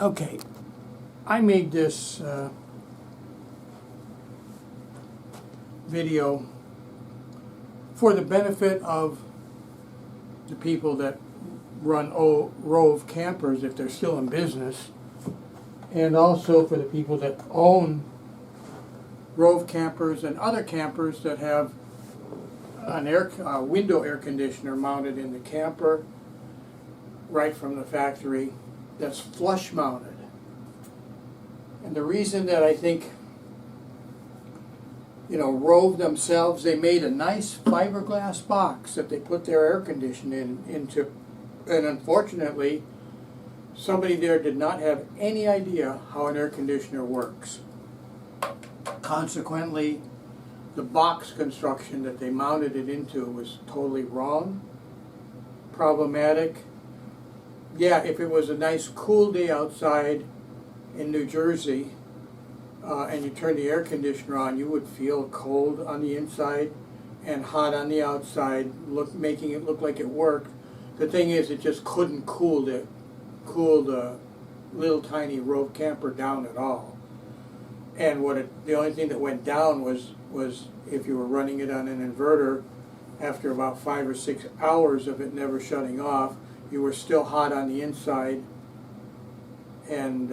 Okay, I made this video for the benefit of the people that run Rove campers if they're still in business, and also for the people that own Rove campers and other campers that have an window air conditioner mounted in the camper right from the factory that's flush mounted. And the reason that I think, Rove themselves, they made a nice fiberglass box that they put their air conditioning into, and unfortunately somebody there did not have any idea how an air conditioner works. Consequently, the box construction that they mounted it into was totally wrong, problematic. Yeah, if it was a nice cool day outside in New Jersey and you turned the air conditioner on, you would feel cold on the inside and hot on the outside, making it look like it worked. The thing is, it just couldn't cool the little tiny Rove camper down at all. And the only thing that went down was if you were running it on an inverter, after about 5 or 6 hours of it never shutting off, you were still hot on the inside, and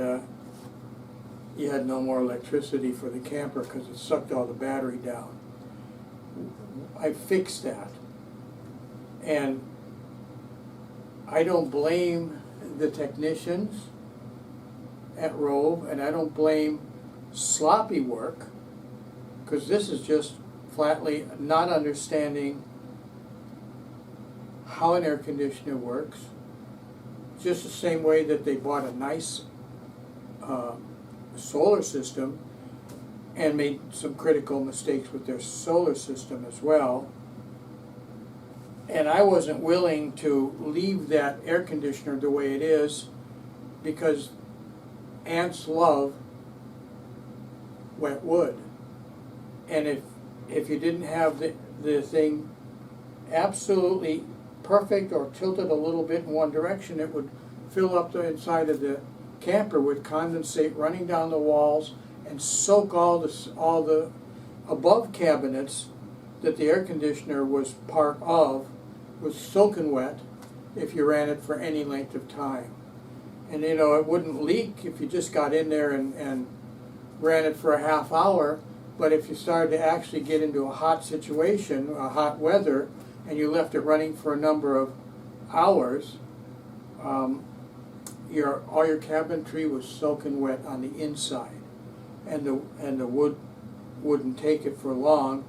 you had no more electricity for the camper because it sucked all the battery down. I fixed that, and I don't blame the technicians at Rove, and I don't blame sloppy work, because this is just flatly not understanding how an air conditioner works. Just the same way that they bought a nice solar system and made some critical mistakes with their solar system as well. And I wasn't willing to leave that air conditioner the way it is, because ants love wet wood. And if you didn't have the thing absolutely perfect or tilted a little bit in one direction, it would fill up the inside of the camper with condensate running down the walls and soak all the above cabinets that the air conditioner was part of was soaking wet if you ran it for any length of time. And it wouldn't leak if you just got in there and ran it for a half hour, but if you started to actually get into a hot situation, a hot weather, and you left it running for a number of hours, all your cabinetry was soaking wet on the inside, and the wood wouldn't take it for long,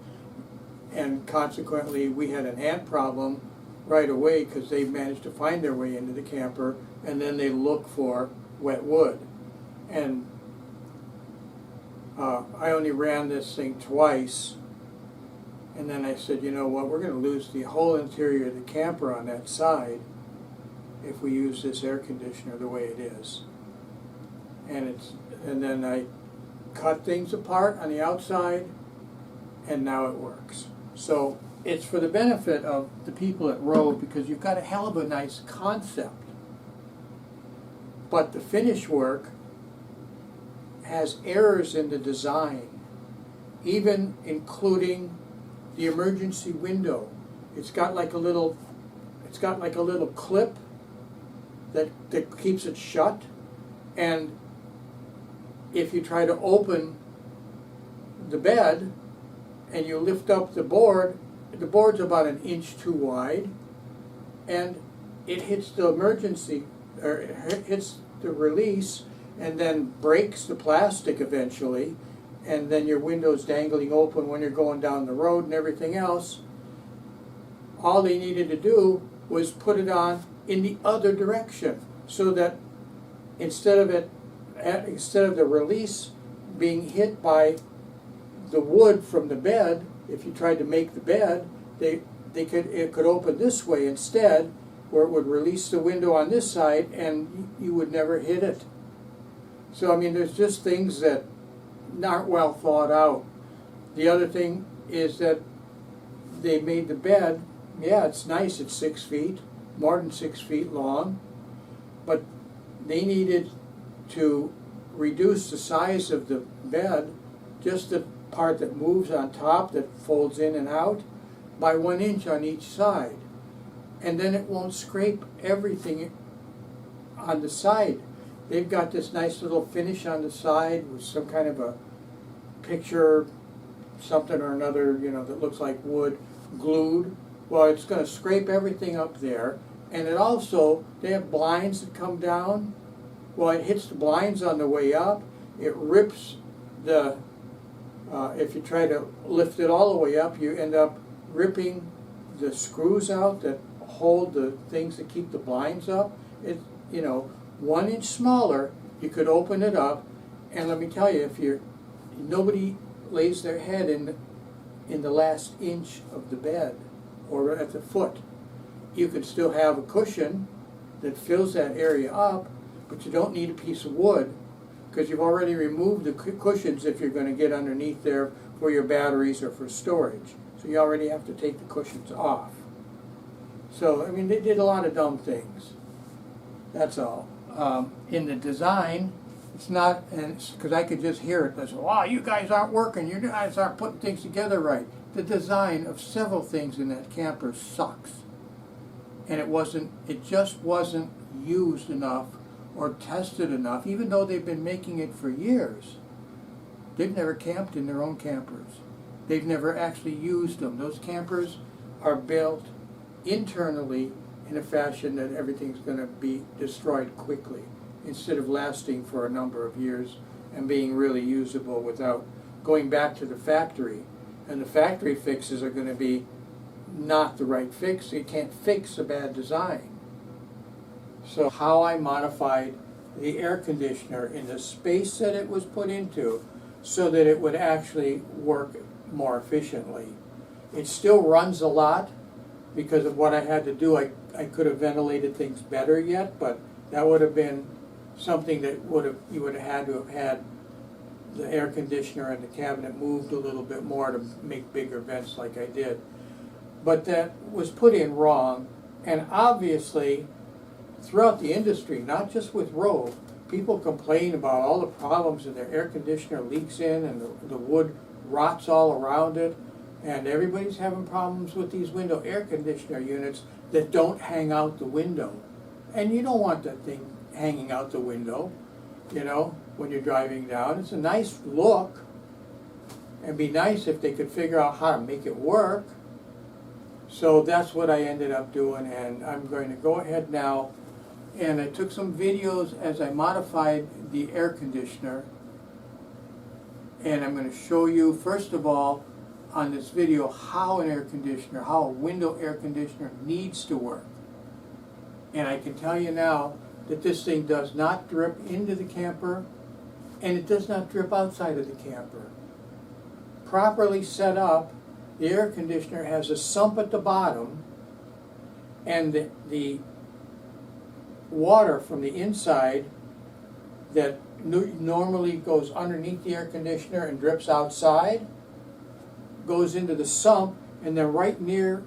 and consequently we had an ant problem right away because they managed to find their way into the camper, and then they look for wet wood. And I only ran this thing twice, and then I said, you know what, we're going to lose the whole interior of the camper on that side if we use this air conditioner the way it is. And then I cut things apart on the outside, and now it works. So it's for the benefit of the people at Rove, because you've got a hell of a nice concept, but the finish work has errors in the design, even including the emergency window. It's got like a little clip that keeps it shut, and if you try to open the bed and you lift up the board's about 1 inch too wide, and it hits the hits the release, and then breaks the plastic eventually, and then your window's dangling open when you're going down the road and everything else. All they needed to do was put it on in the other direction, so that instead of the release being hit by the wood from the bed, if you tried to make the bed, it could open this way instead, where it would release the window on this side and you would never hit it. So I mean, there's just things that aren't well thought out. The other thing is that they made the bed, yeah, it's nice, it's 6 feet, more than 6 feet long, but they needed to reduce the size of the bed, just the part that moves on top that folds in and out, by 1 inch on each side. And then it won't scrape everything on the side. They've got this nice little finish on the side with some kind of a picture, something or another, you know, that looks like wood glued. Well, it's going to scrape everything up there. And it also, they have blinds that come down. Well, it hits the blinds on the way up. It rips the, if you try to lift it all the way up, you end up ripping the screws out that hold the things that keep the blinds up. It, you know, 1 inch smaller, you could open it up, and let me tell you, if you're, nobody lays their head in the last inch of the bed or at the foot. You could still have a cushion that fills that area up, but you don't need a piece of wood because you've already removed the cushions if you're going to get underneath there for your batteries or for storage. So you already have to take the cushions off. So, I mean, they did a lot of dumb things. That's all. In the design, it's not, and because I could just hear it, I said, wow, you guys aren't working, you guys aren't putting things together right. The design of several things in that camper sucks. And it just wasn't used enough or tested enough, even though they've been making it for years. They've never camped in their own campers. They've never actually used them. Those campers are built internally in a fashion that everything's going to be destroyed quickly instead of lasting for a number of years and being really usable without going back to the factory. And the factory fixes are going to be not the right fix. You can't fix a bad design. So how I modified the air conditioner in the space that it was put into so that it would actually work more efficiently. It still runs a lot because of what I had to do. I could have ventilated things better yet, but that would have been something that you would have had to have had the air conditioner and the cabinet moved a little bit more to make bigger vents like I did. But that was put in wrong, and obviously throughout the industry, not just with Rove, people complain about all the problems that their air conditioner leaks in and the wood rots all around it, and everybody's having problems with these window air conditioner units that don't hang out the window. And you don't want that thing hanging out the window, you know, when you're driving down. It's a nice look. It'd be nice if they could figure out how to make it work. So that's what I ended up doing, and I'm going to go ahead now, and I took some videos as I modified the air conditioner, and I'm going to show you, first of all, on this video, how an air conditioner, how a window air conditioner needs to work. And I can tell you now that this thing does not drip into the camper, and it does not drip outside of the camper. Properly set up, the air conditioner has a sump at the bottom, and the water from the inside that normally goes underneath the air conditioner and drips outside goes into the sump, and then right near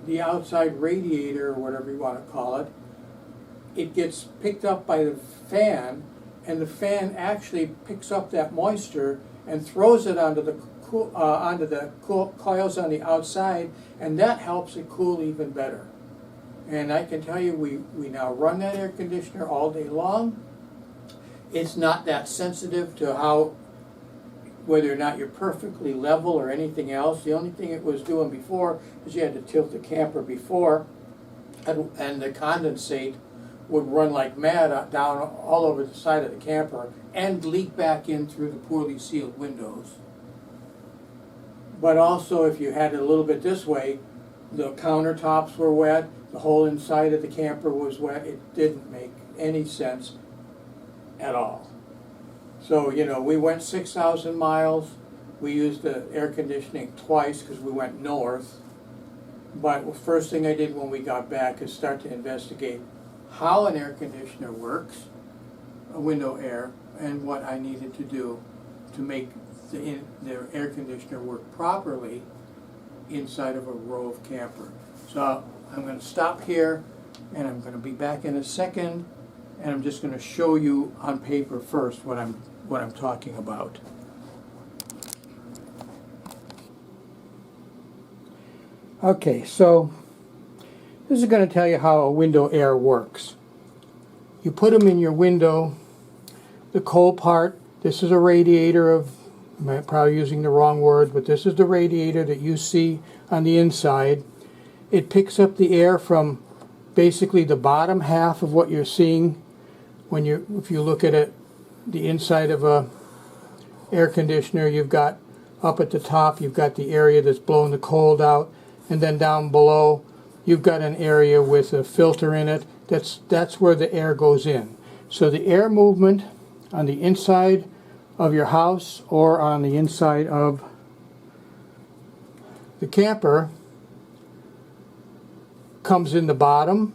the outside radiator, or whatever you want to call it, it gets picked up by the fan, and the fan actually picks up that moisture and throws it onto the coils on the outside, and that helps it cool even better. And I can tell you, we now run that air conditioner all day long. It's not that sensitive to whether or not you're perfectly level or anything else. The only thing it was doing before is you had to tilt the camper before, and the condensate would run like mad down all over the side of the camper and leak back in through the poorly sealed windows. But also, if you had it a little bit this way, the countertops were wet, the whole inside of the camper was wet. It didn't make any sense at all. So, you know, we went 6,000 miles. We used the air conditioning twice because we went north. But the first thing I did when we got back is start to investigate how an air conditioner works, a window air, and what I needed to do to make the air conditioner work properly inside of a Rove camper. So I'm going to stop here, and I'm going to be back in a second and I'm just going to show you on paper first what I'm talking about. Okay, so this is going to tell you how a window air works. You put them in your window, the cold part, this is a radiator of, I'm probably using the wrong word, but this is the radiator that you see on the inside. It picks up the air from basically the bottom half of what you're seeing when if you look at it, the inside of a air conditioner. You've got up at the top, you've got the area that's blowing the cold out, and then down below you've got an area with a filter in it. That's where the air goes in. So the air movement on the inside of your house or on the inside of the camper comes in the bottom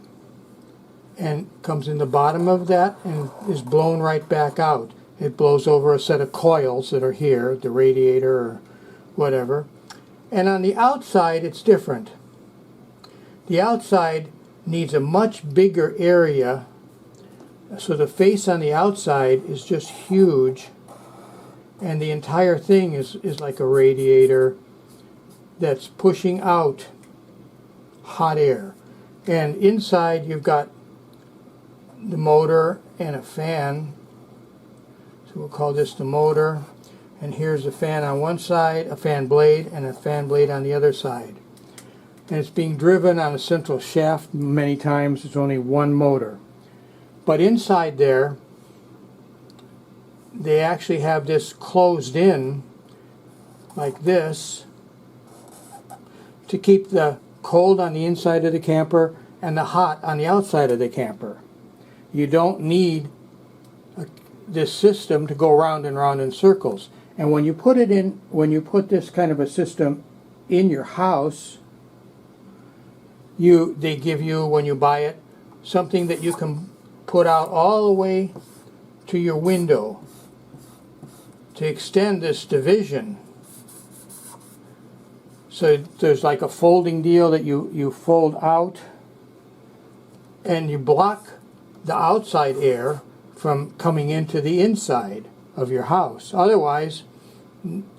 of that and is blown right back out. It blows over a set of coils that are here, the radiator or whatever. And on the outside it's different. The outside needs a much bigger area, so the face on the outside is just huge, and the entire thing is like a radiator that's pushing out hot air. And inside you've got the motor and a fan, so we'll call this the motor, and here's a fan on one side, a fan blade, and a fan blade on the other side. And it's being driven on a central shaft many times. It's only one motor. But inside there, they actually have this closed in like this to keep the cold on the inside of the camper and the hot on the outside of the camper. You don't need this system to go round and round in circles. And when you put this kind of a system in your house, they give you, when you buy it, something that you can put out all the way to your window to extend this division. So there's like a folding deal that you fold out, and you block the outside air from coming into the inside of your house. Otherwise,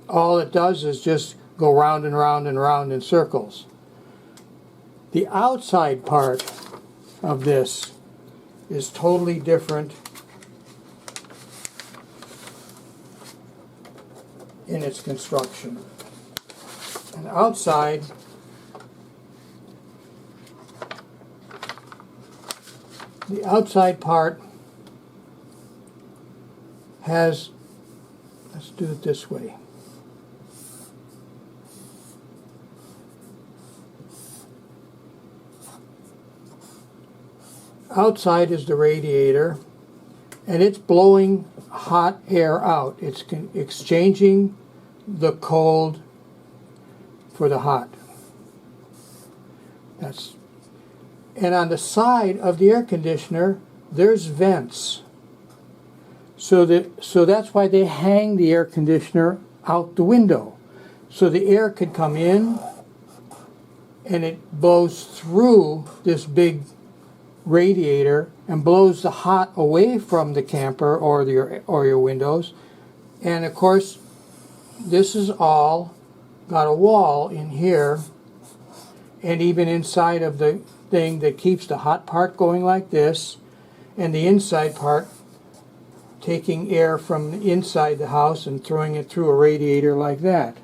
all it does is just go round and round and round in circles. The outside part of this is totally different in its construction. And outside, the outside part has, let's do it this way. Outside is the radiator, and it's blowing hot air out. It's exchanging the cold for the hot. And on the side of the air conditioner, there's vents. So that's why they hang the air conditioner out the window. So the air could come in, and it blows through this big radiator and blows the hot away from the camper or your windows. And of course, this is all got a wall in here, and even inside of the thing that keeps the hot part going like this, and the inside part taking air from inside the house and throwing it through a radiator like that.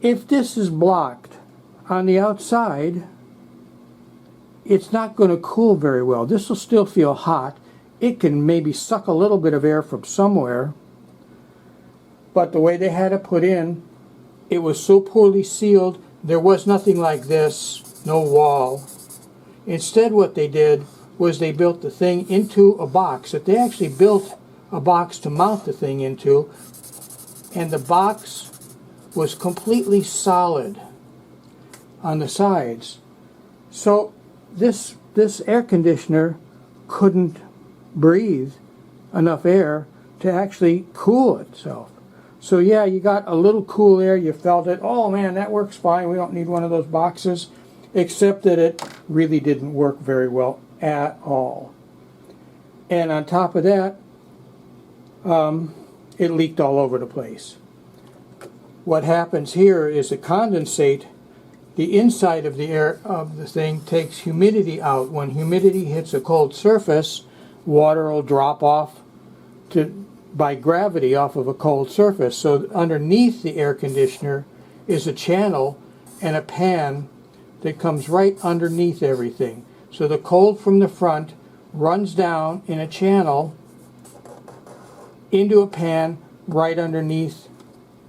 If this is blocked on the outside, it's not going to cool very well. This will still feel hot. It can maybe suck a little bit of air from somewhere, but the way they had it put in, it was so poorly sealed, there was nothing like this, no wall. Instead, what they did was they built the thing into a box, that they actually built a box to mount the thing into, and the box was completely solid on the sides. So this air conditioner couldn't breathe enough air to actually cool itself. So yeah, you got a little cool air, you felt it, oh man, that works fine, we don't need one of those boxes, except that it really didn't work very well at all. And on top of that, it leaked all over the place. What happens here is the condensate, the inside of the air of the thing takes humidity out. When humidity hits a cold surface, water will drop off by gravity off of a cold surface. So underneath the air conditioner is a channel and a pan that comes right underneath everything. So the cold from the front runs down in a channel into a pan right underneath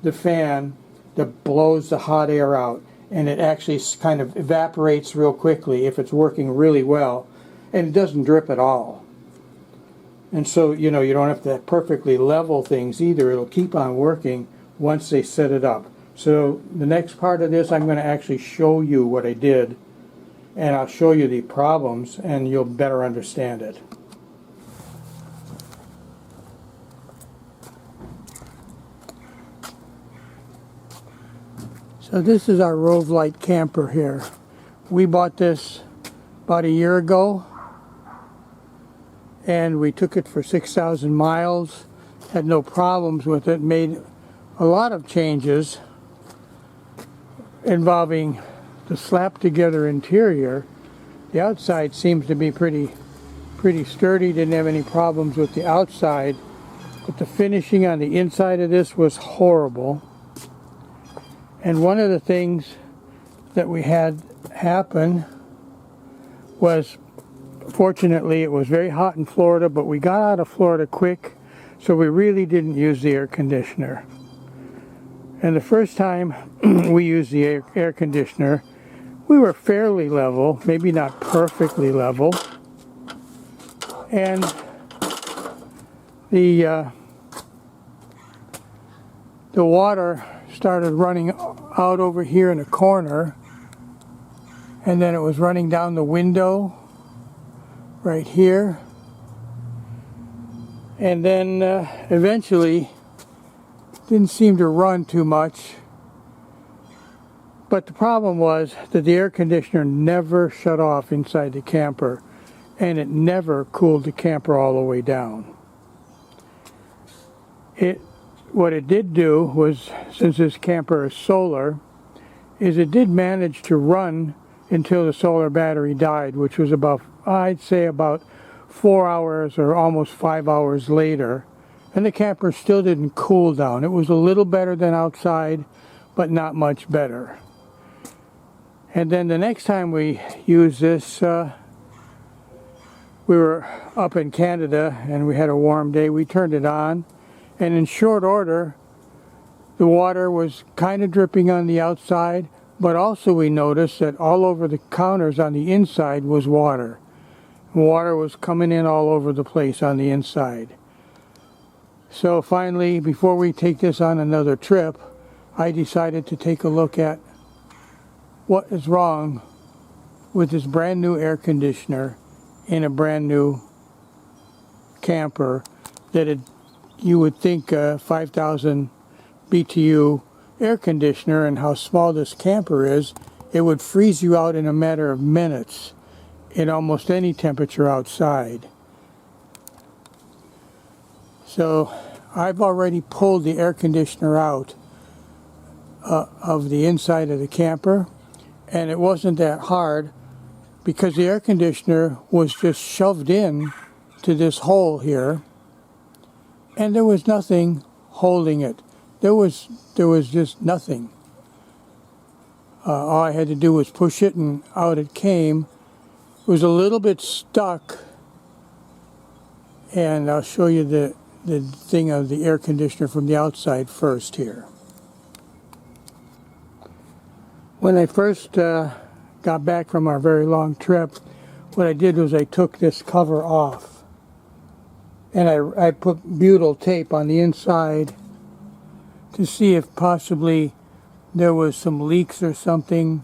the fan that blows the hot air out, and it actually kind of evaporates real quickly if it's working really well, and it doesn't drip at all. And so, you know, you don't have to perfectly level things either. It'll keep on working once they set it up. So the next part of this, I'm going to actually show you what I did, and I'll show you the problems, and you'll better understand it. So this is our Rove Lite camper here. We bought this about a year ago, and we took it for 6,000 miles, had no problems with it, made a lot of changes involving the slap together interior. The outside seems to be pretty sturdy, didn't have any problems with the outside, but the finishing on the inside of this was horrible. And one of the things that we had happen was, fortunately, it was very hot in Florida, but we got out of Florida quick, so we really didn't use the air conditioner. And the first time we used the air conditioner, we were fairly level, maybe not perfectly level, and the water started running out over here in a corner, and then it was running down the window right here, and then eventually didn't seem to run too much. But the problem was that the air conditioner never shut off inside the camper, and it never cooled the camper all the way down. What it did do was, since this camper is solar, is it did manage to run until the solar battery died, which was about, I'd say about 4 hours or almost 5 hours later, and the camper still didn't cool down. It was a little better than outside, but not much better. And then the next time we used this, we were up in Canada and we had a warm day. We turned it on, and in short order, the water was kind of dripping on the outside, but also we noticed that all over the counters on the inside was water. Water was coming in all over the place on the inside. So finally, before we take this on another trip, I decided to take a look at what is wrong with this brand new air conditioner in a brand new camper that you would think a 5,000 BTU air conditioner, and how small this camper is, it would freeze you out in a matter of minutes in almost any temperature outside. So I've already pulled the air conditioner out of the inside of the camper, and it wasn't that hard because the air conditioner was just shoved in to this hole here, and there was nothing holding it. There was just nothing. All I had to do was push it, and out it came. It was a little bit stuck, and I'll show you the thing of the air conditioner from the outside first here. When I first got back from our very long trip, what I did was I took this cover off, and I put butyl tape on the inside to see if possibly there was some leaks or something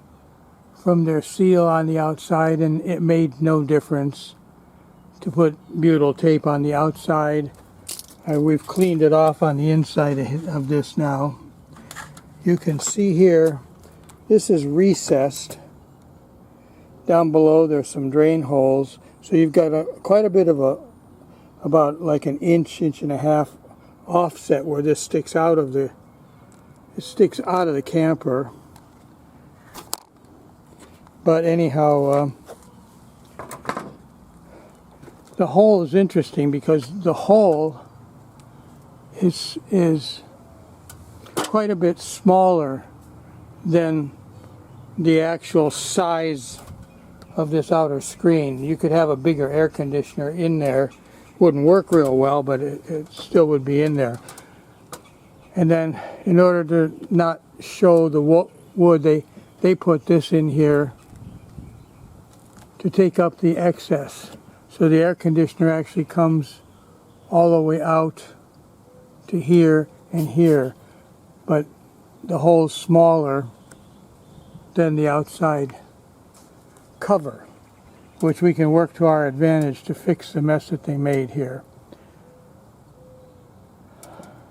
from their seal on the outside, and it made no difference to put butyl tape on the outside. We've cleaned it off on the inside of this now. You can see here, this is recessed. Down below there's some drain holes, so you've got quite a bit of about like an inch, inch and a half offset where this sticks out of the camper. But anyhow, the hole is interesting because the hole is quite a bit smaller than the actual size of this outer screen. You could have a bigger air conditioner in there. Wouldn't work real well, but it still would be in there. And then in order to not show the wood, they put this in here to take up the excess. So the air conditioner actually comes all the way out to here and here, but the hole's smaller than the outside cover, which we can work to our advantage to fix the mess that they made here.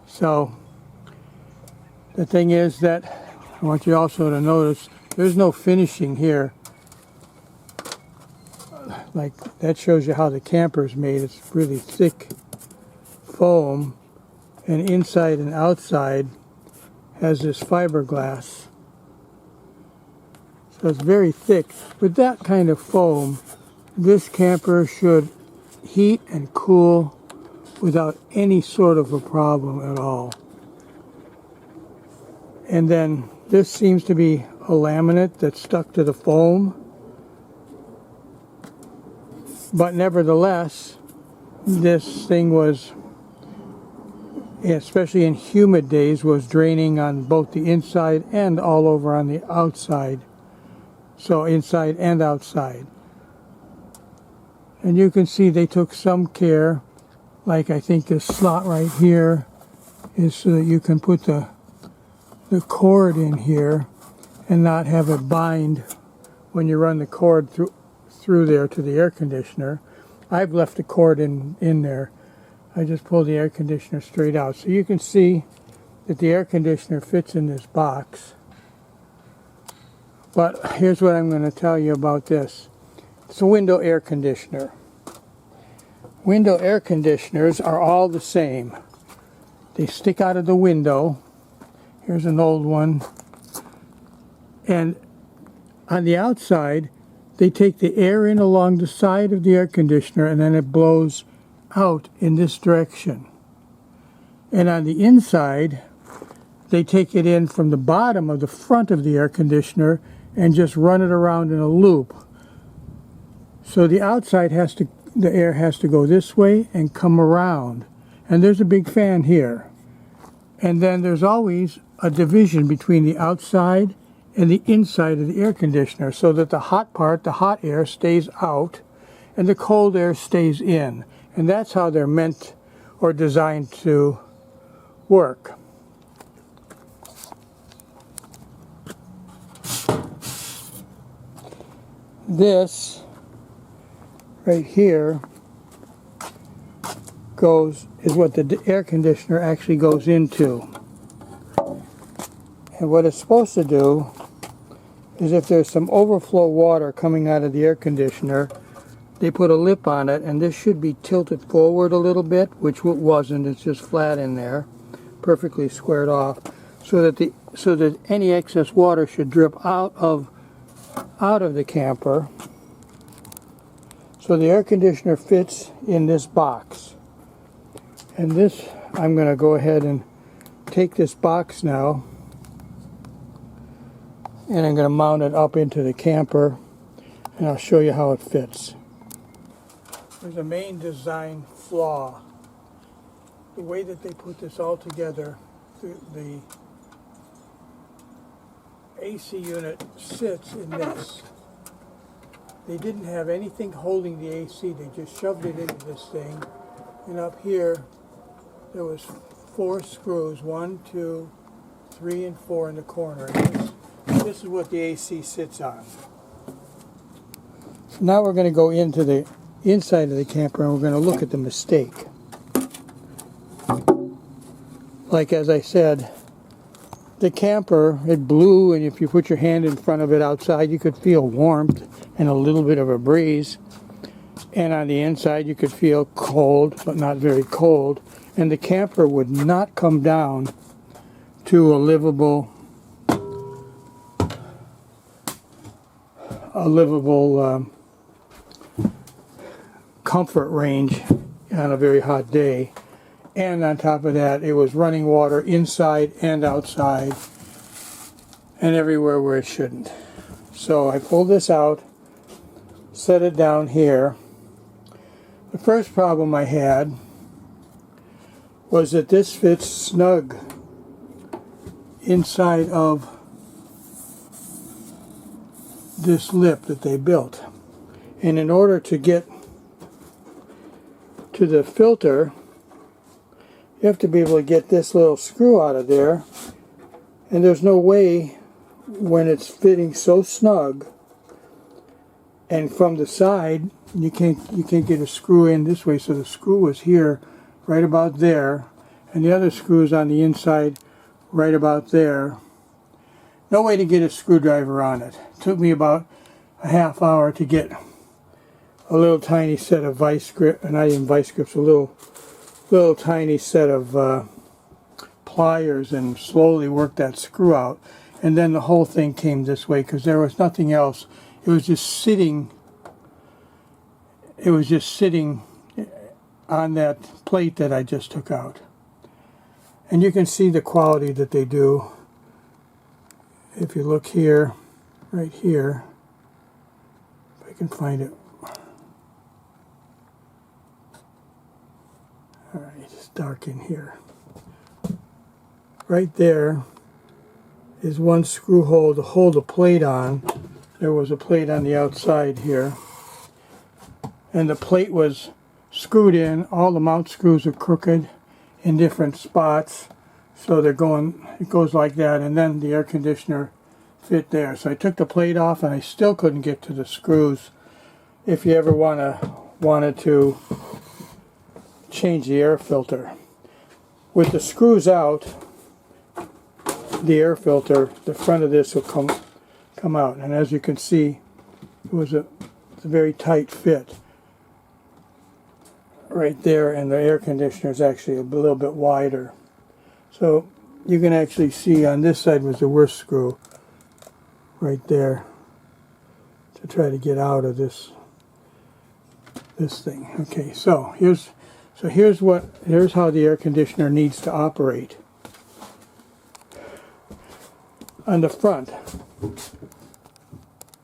So the thing is that I want you also to notice there's no finishing here. Like that shows you how the camper's made. It's really thick foam, and inside and outside has this fiberglass. So it's very thick. With that kind of foam, this camper should heat and cool without any sort of a problem at all. And then this seems to be a laminate that's stuck to the foam. But nevertheless, this thing was, especially in humid days, was draining on both the inside and all over on the outside. So inside and outside. And you can see they took some care, like I think this slot right here is so that you can put the cord in here and not have it bind when you run the cord through there to the air conditioner. I've left the cord in there. I just pulled the air conditioner straight out. So you can see that the air conditioner fits in this box. But here's what I'm going to tell you about this. It's a window air conditioner. Window air conditioners are all the same. They stick out of the window. Here's an old one. And on the outside, they take the air in along the side of the air conditioner, and then it blows out in this direction. And on the inside, they take it in from the bottom of the front of the air conditioner and just run it around in a loop. So the outside the air has to go this way and come around. And there's a big fan here. And then there's always a division between the outside and the inside of the air conditioner, so that the hot part, the hot air, stays out and the cold air stays in. And that's how they're meant or designed to work. This right here is what the air conditioner actually goes into. And what it's supposed to do is, if there's some overflow water coming out of the air conditioner, they put a lip on it, and this should be tilted forward a little bit, which it wasn't. It's just flat in there, perfectly squared off, so that any excess water should drip out of the camper. So the air conditioner fits in this box. And this, I'm going to go ahead and take this box now, and I'm going to mount it up into the camper, and I'll show you how it fits. There's a main design flaw. The way that they put this all together, the AC unit sits in this. They didn't have anything holding the AC. They just shoved it into this thing. And up here, there was 4 screws, 1, 2, 3, and 4 in the corner. And this is what the AC sits on. So now we're going to go into the inside of the camper, and we're going to look at the mistake. Like as I said, the camper, it blew, and if you put your hand in front of it outside, you could feel warmth and a little bit of a breeze. And on the inside you could feel cold, but not very cold. And the camper would not come down to a livable comfort range on a very hot day. And on top of that, it was running water inside and outside and everywhere where it shouldn't. So I pulled this out, set it down here. The first problem I had was that this fits snug inside of this lip that they built. And in order to get to the filter, you have to be able to get this little screw out of there, and there's no way when it's fitting so snug and from the side you can't get a screw in this way. So the screw is here right about there, and the other screw is on the inside right about there. No way to get a screwdriver on it. It took me about a half hour to get a little tiny set of vice grip, not even vice grips, a little tiny set of pliers, and slowly work that screw out. And then the whole thing came this way because there was nothing else. It was just sitting. It was just sitting on that plate that I just took out. And you can see the quality that they do. If you look here, right here, if I can find it. Alright, it's dark in here. Right there is one screw hole to hold a plate on. There was a plate on the outside here. And the plate was screwed in. All the mount screws are crooked in different spots. So they're going, it goes like that, and then the air conditioner fit there. So I took the plate off and I still couldn't get to the screws. If you ever wanted to change the air filter. With the screws out, the air filter, the front of this will come out. And as you can see, it's a very tight fit right there, and the air conditioner is actually a little bit wider. So you can actually see on this side was the worst screw right there to try to get out of this thing. Okay, so here's how the air conditioner needs to operate. On the front,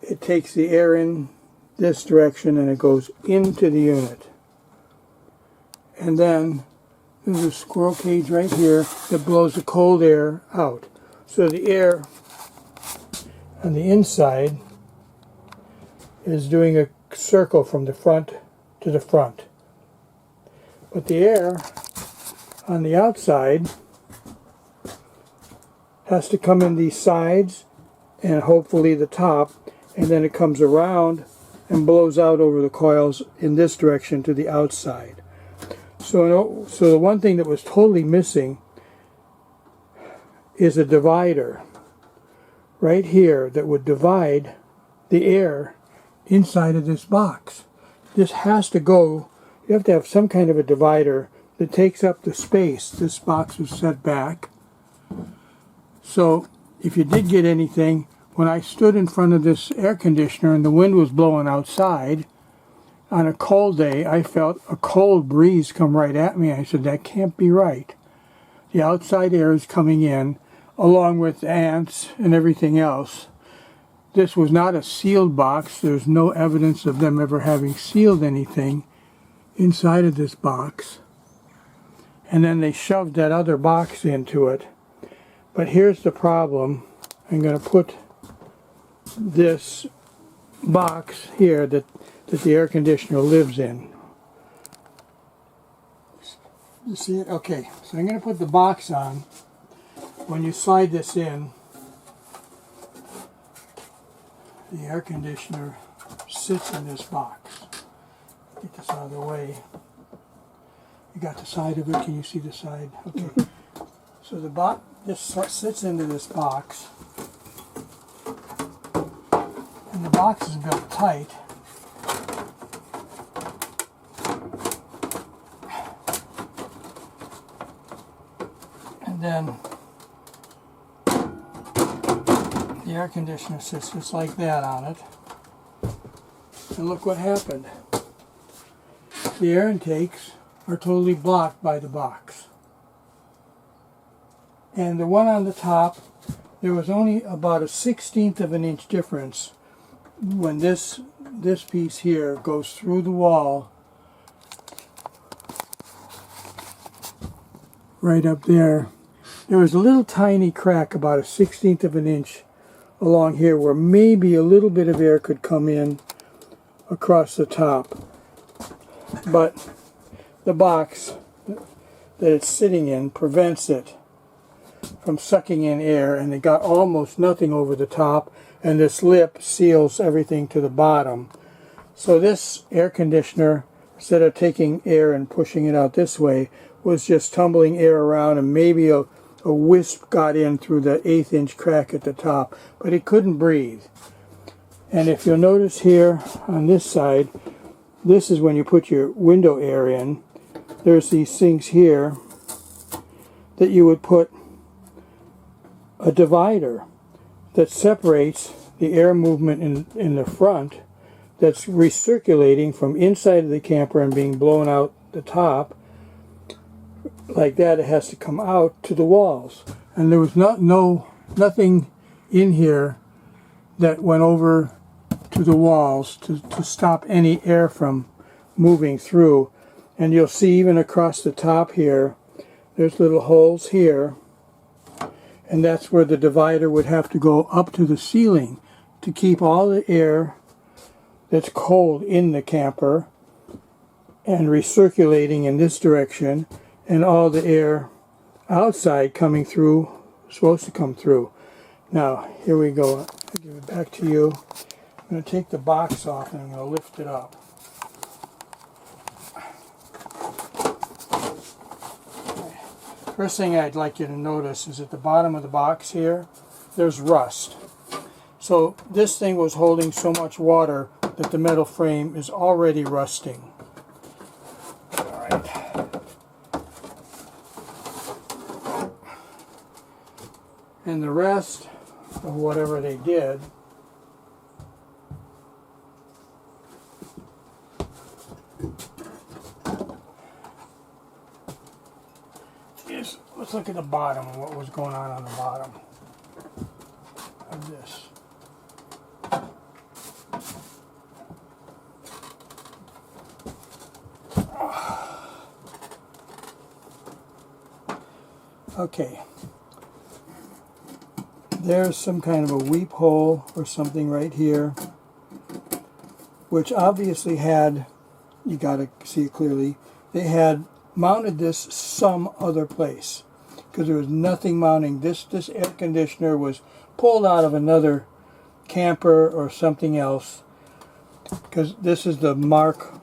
it takes the air in this direction and it goes into the unit. And then there's a squirrel cage right here that blows the cold air out. So the air on the inside is doing a circle from the front to the front. But the air on the outside has to come in these sides and hopefully the top, and then it comes around and blows out over the coils in this direction to the outside. So the one thing that was totally missing is a divider right here that would divide the air inside of this box. This has to go, you have to have some kind of a divider that takes up the space. This box was set back. So if you did get anything, when I stood in front of this air conditioner and the wind was blowing outside, on a cold day, I felt a cold breeze come right at me. I said, that can't be right. The outside air is coming in, along with ants and everything else. This was not a sealed box. There's no evidence of them ever having sealed anything inside of this box. And then they shoved that other box into it. But here's the problem. I'm going to put this box here that the air conditioner lives in. You see it? Okay, so I'm going to put the box on. When you slide this in, the air conditioner sits in this box. Get this out of the way. You got the side of it? Can you see the side? Okay. So this sits into this box, and the box is built tight. And then the air conditioner sits just like that on it. And look what happened. The air intakes are totally blocked by the box. And the one on the top, there was only about a 1/16 of an inch difference when this piece here goes through the wall right up there. There was a little tiny crack about a 1/16 of an inch along here where maybe a little bit of air could come in across the top. But the box that it's sitting in prevents it from sucking in air, and it got almost nothing over the top, and this lip seals everything to the bottom. So this air conditioner, instead of taking air and pushing it out this way, was just tumbling air around, and maybe a wisp got in through the 1/8 inch crack at the top, but it couldn't breathe. And if you'll notice here on this side, this is when you put your window air in. There's these things here that you would put a divider that separates the air movement in the front that's recirculating from inside of the camper and being blown out the top. Like that, it has to come out to the walls. And there was nothing in here that went over to the walls to stop any air from moving through. And you'll see even across the top here, there's little holes here, and that's where the divider would have to go up to the ceiling to keep all the air that's cold in the camper and recirculating in this direction, and all the air outside coming through, supposed to come through. Now, here we go. I'll give it back to you. I'm going to take the box off and I'm going to lift it up. First thing I'd like you to notice is at the bottom of the box here, there's rust. So this thing was holding so much water that the metal frame is already rusting. All right. And the rest of whatever they did is, let's look at the bottom and what was going on the bottom of this. Okay. There's some kind of a weep hole or something right here, which obviously had, you got to see it clearly, they had mounted this some other place, because there was nothing mounting. This air conditioner was pulled out of another camper or something else, because this is the mark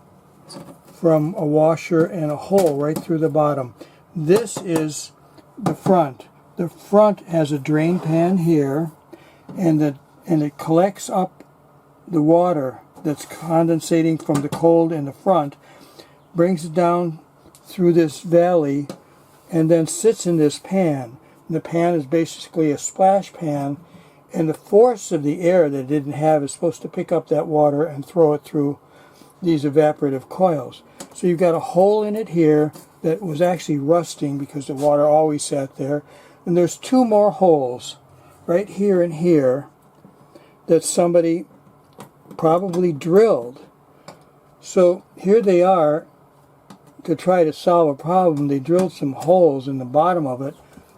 from a washer and a hole right through the bottom. This is the front. The front has a drain pan here, and it collects up the water that's condensating from the cold in the front, brings it down through this valley, and then sits in this pan. The pan is basically a splash pan, and the force of the air that it didn't have is supposed to pick up that water and throw it through these evaporative coils. So you've got a hole in it here that was actually rusting because the water always sat there. And there's two more holes right here and here that somebody probably drilled. So here they are to try to solve a problem. They drilled some holes in the bottom of it,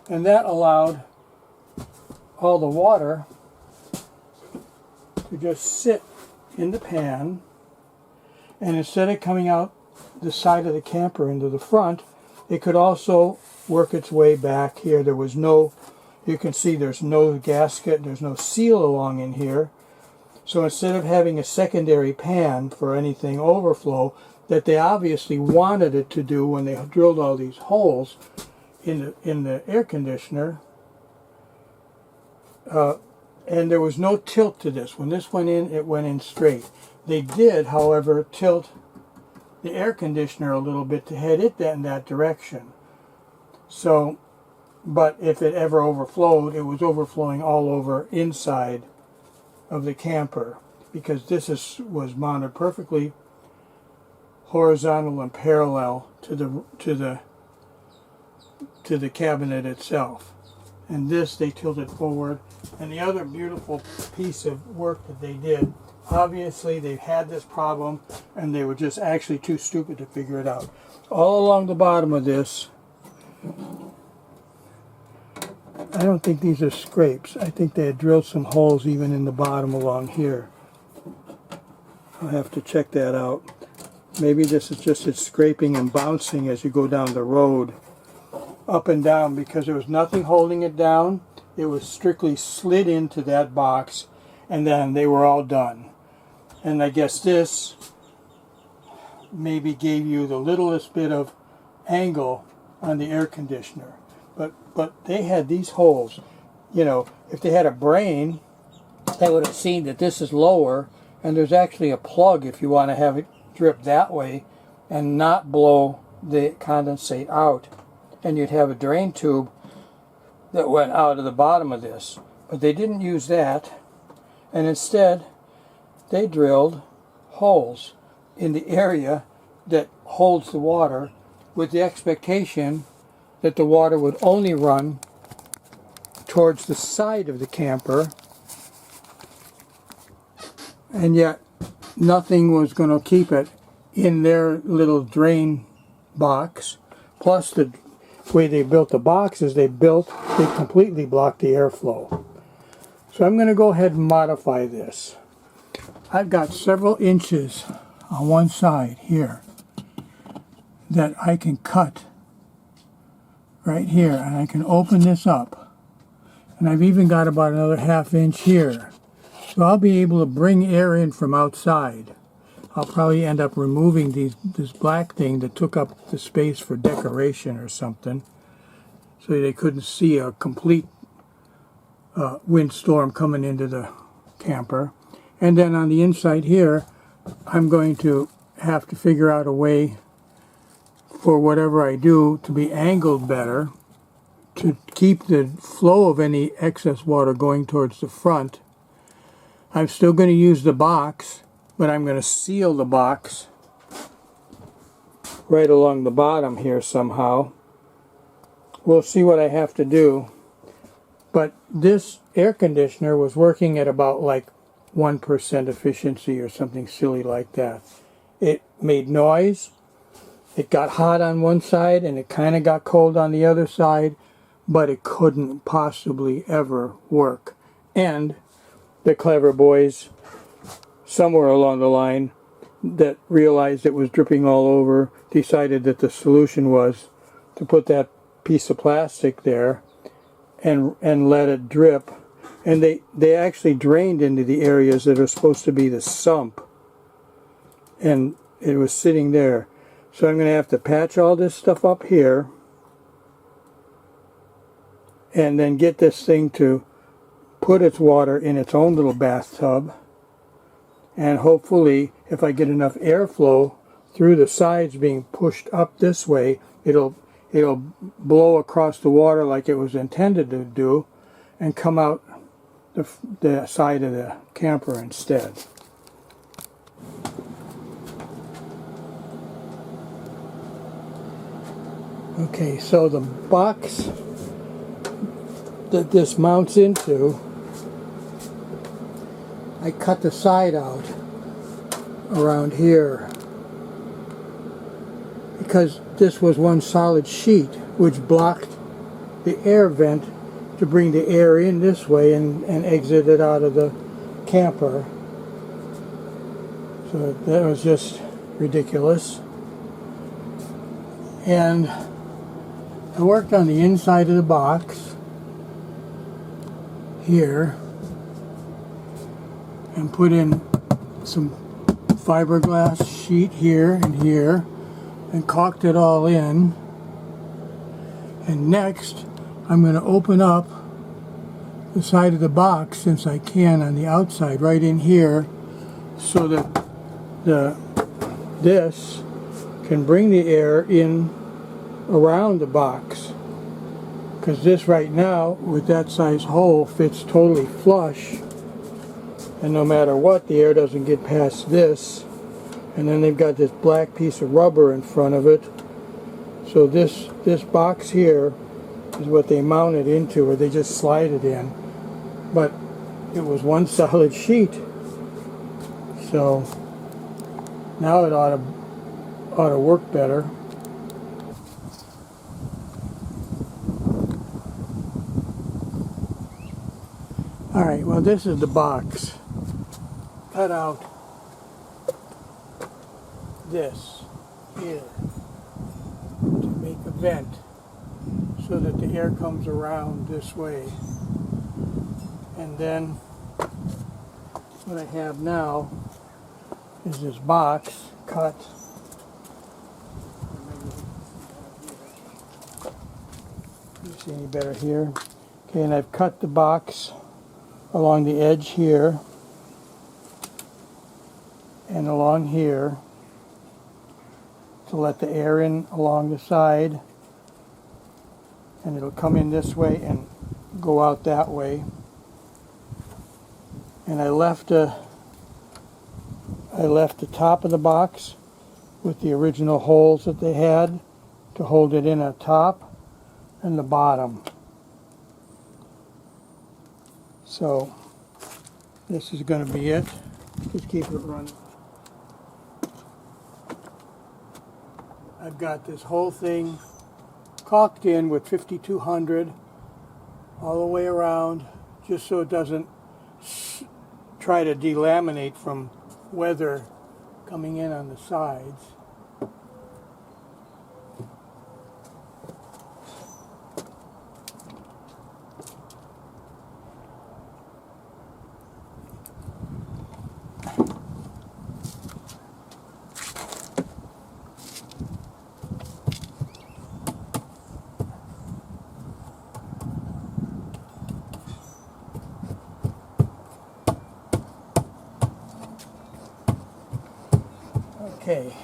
and that allowed all the water to just sit in the pan, and instead of coming out the side of the camper into the front, it could also work its way back here. There was no, you can see there's no gasket, there's no seal along in here. So instead of having a secondary pan for anything overflow that they obviously wanted it to do when they drilled all these holes in the air conditioner, and there was no tilt to this. When this went in, it went in straight. They did, however, tilt the air conditioner a little bit to head it in that direction. So but if it ever overflowed, it was overflowing all over inside of the camper, because this was mounted perfectly horizontal and parallel to the cabinet itself. And this they tilted forward. And the other beautiful piece of work that they did, obviously they had this problem and they were just actually too stupid to figure it out. All along the bottom of this, I don't think these are scrapes. I think they had drilled some holes even in the bottom along here. I'll have to check that out. Maybe this is just it scraping and bouncing as you go down the road, up and down, because there was nothing holding it down. It was strictly slid into that box, and then they were all done. And I guess this maybe gave you the littlest bit of angle on the air conditioner. But they had these holes. You know, if they had a brain, they would have seen that this is lower, and there's actually a plug if you want to have it drip that way and not blow the condensate out. And you'd have a drain tube that went out of the bottom of this. But they didn't use that, and instead they drilled holes in the area that holds the water, with the expectation that the water would only run towards the side of the camper, and yet nothing was going to keep it in their little drain box. Plus, the way they built the boxes, they completely blocked the airflow. So I'm going to go ahead and modify this. I've got several inches on one side here that I can cut right here, and I can open this up, and I've even got about another ½ inch here, so I'll be able to bring air in from outside. I'll probably end up removing this black thing that took up the space for decoration or something, so they couldn't see a complete windstorm coming into the camper. And then on the inside here, I'm going to have to figure out a way for whatever I do to be angled better, to keep the flow of any excess water going towards the front. I'm still going to use the box, but I'm going to seal the box right along the bottom here somehow. We'll see what I have to do. But this air conditioner was working at about like 1% efficiency or something silly like that. It made noise. It got hot on one side and it kind of got cold on the other side, but it couldn't possibly ever work. And the clever boys somewhere along the line that realized it was dripping all over decided that the solution was to put that piece of plastic there and let it drip. And they actually drained into the areas that are supposed to be the sump, and it was sitting there. So I'm going to have to patch all this stuff up here and then get this thing to put its water in its own little bathtub, and hopefully if I get enough airflow through the sides being pushed up this way, it'll blow across the water like it was intended to do and come out the side of the camper instead. Okay, so the box that this mounts into, I cut the side out around here because this was one solid sheet which blocked the air vent to bring the air in this way and exit it out of the camper. So that was just ridiculous. And I worked on the inside of the box here and put in some fiberglass sheet here and here and caulked it all in. And next I'm going to open up the side of the box, since I can, on the outside right in here, so that this can bring the air in around the box because this right now with that size hole fits totally flush, and no matter what, the air doesn't get past this. And then they've got this black piece of rubber in front of it. So this box here is what they mount it into, or they just slide it in. But it was one solid sheet. So now it ought to work better. Alright, well, this is the box. Cut out this here to make a vent so that the air comes around this way. And then what I have now is this box cut. Can you see any better here? Okay, and I've cut the box along the edge here and along here to let the air in along the side, and it'll come in this way and go out that way. And I left the top of the box with the original holes that they had to hold it in at top, and the bottom. So this is going to be it. Just keep it running. I've got this whole thing caulked in with 5200 all the way around, just so it doesn't try to delaminate from weather coming in on the sides. Okay,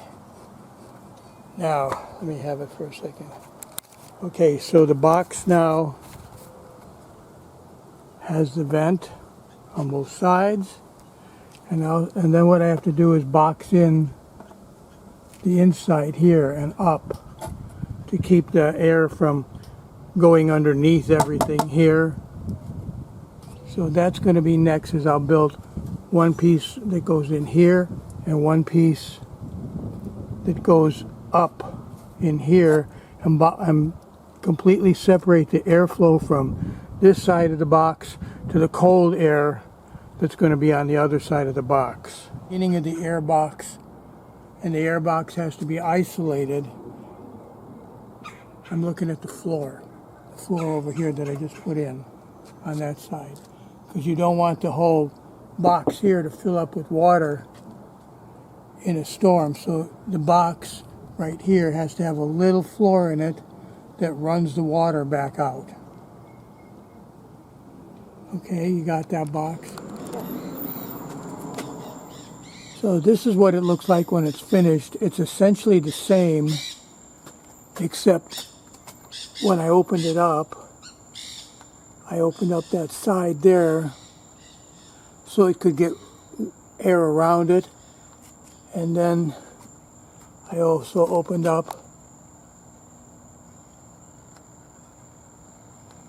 now let me have it for a second. Okay, so the box now has the vent on both sides, and then what I have to do is box in the inside here and up to keep the air from going underneath everything here. So that's going to be next, is I'll build one piece that goes in here and one piece that goes up in here, and completely separate the airflow from this side of the box to the cold air that's going to be on the other side of the box. Beginning of the air box, and the air box has to be isolated. I'm looking at the floor over here that I just put in on that side, because you don't want the whole box here to fill up with water in a storm. So the box right here has to have a little floor in it that runs the water back out. Okay, you got that box? So this is what it looks like when it's finished. It's essentially the same, except when I opened it up, I opened up that side there so it could get air around it. And then I also opened up,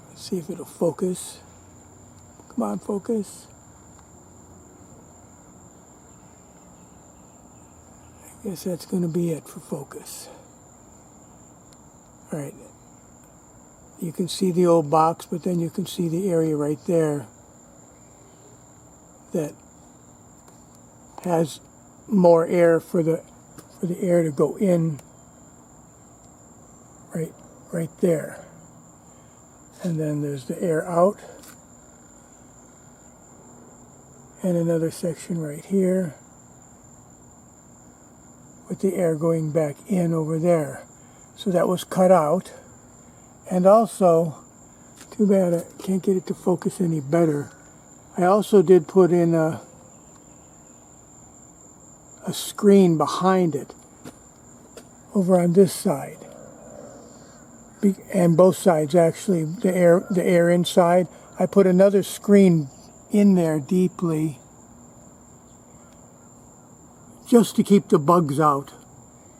let's see if it'll focus. Come on, focus. I guess that's going to be it for focus. All right. You can see the old box, but then you can see the area right there that has more air for the air to go in right there. And then there's the air out, and another section right here with the air going back in over there. So that was cut out. And also, too bad I can't get it to focus any better, I also did put in a screen behind it over on this side. and both sides actually, the air inside. I put another screen in there deeply just to keep the bugs out,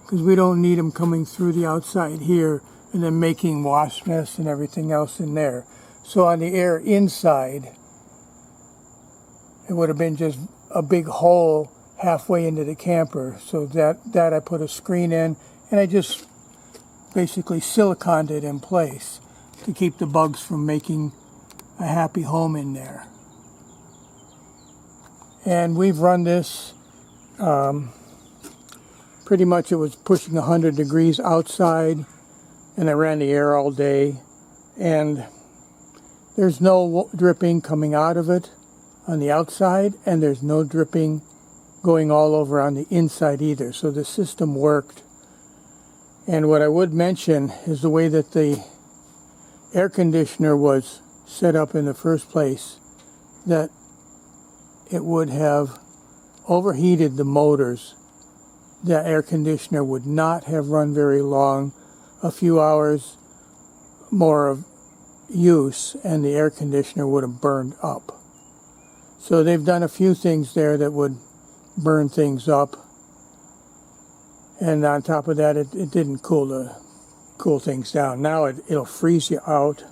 because we don't need them coming through the outside here and then making wasp nests and everything else in there. So on the air inside, it would have been just a big hole halfway into the camper. So that I put a screen in, and I just basically siliconed it in place to keep the bugs from making a happy home in there. And we've run this, pretty much it was pushing 100 degrees outside, and I ran the air all day, and there's no dripping coming out of it on the outside, and there's no dripping going all over on the inside either. So the system worked. And what I would mention is the way that the air conditioner was set up in the first place, that it would have overheated the motors. The air conditioner would not have run very long, a few hours more of use, and the air conditioner would have burned up. So they've done a few things there that would burn things up. And on top of that, it didn't cool things down. Now it'll freeze you out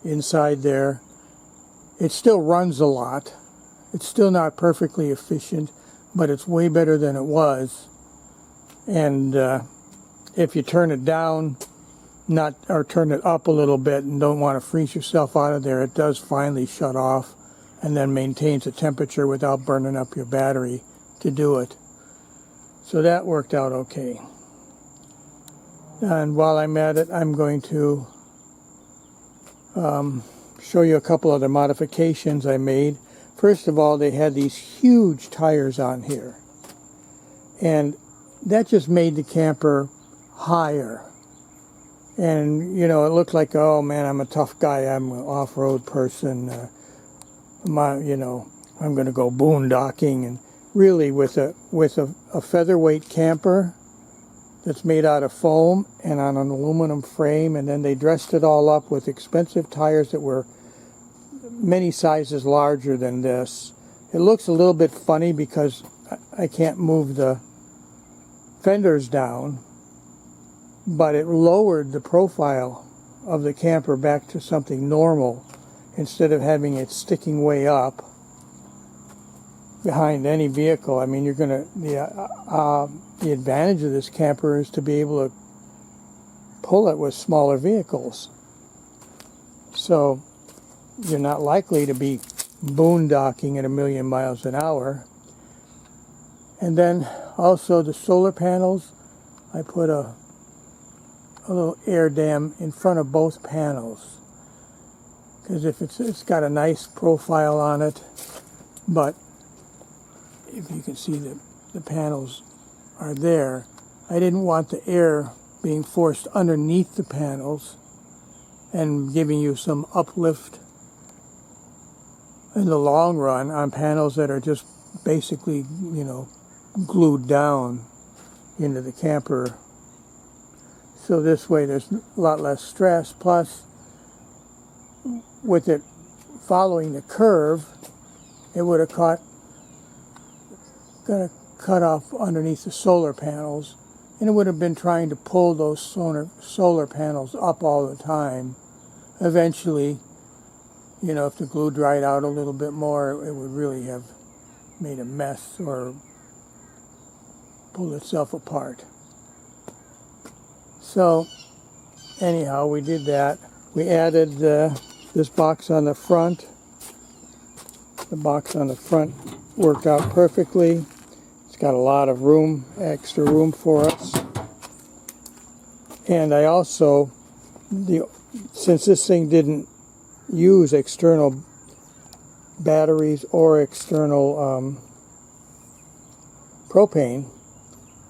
inside there. It still runs a lot. It's still not perfectly efficient, but it's way better than it was. And if you turn it down, or turn it up a little bit and don't want to freeze yourself out of there, it does finally shut off and then maintains the temperature without burning up your battery to do it. So that worked out okay. And while I'm at it, I'm going to show you a couple other modifications I made. First of all, they had these huge tires on here, and that just made the camper higher. And you know, it looked like, oh man, I'm a tough guy, I'm an off-road person, I'm going to go boondocking. And really, with a featherweight camper that's made out of foam and on an aluminum frame, and then they dressed it all up with expensive tires that were many sizes larger than this. It looks a little bit funny because I can't move the fenders down, but it lowered the profile of the camper back to something normal instead of having it sticking way up behind any vehicle. I mean, you're going to, the advantage of this camper is to be able to pull it with smaller vehicles. So you're not likely to be boondocking at 1,000,000 miles an hour. And then also the solar panels, I put a little air dam in front of both panels, because if it's got a nice profile on it, but if you can see the panels are there, I didn't want the air being forced underneath the panels and giving you some uplift in the long run on panels that are just basically, glued down into the camper. So this way there's a lot less stress. Plus, with it following the curve, it would have cut off underneath the solar panels, and it would have been trying to pull those solar panels up all the time. Eventually, if the glue dried out a little bit more, it would really have made a mess or pulled itself apart. So anyhow, we did that. We added this box on the front. The box on the front worked out perfectly. It's got a lot of room, extra room for us. And I also, since this thing didn't use external batteries or external propane,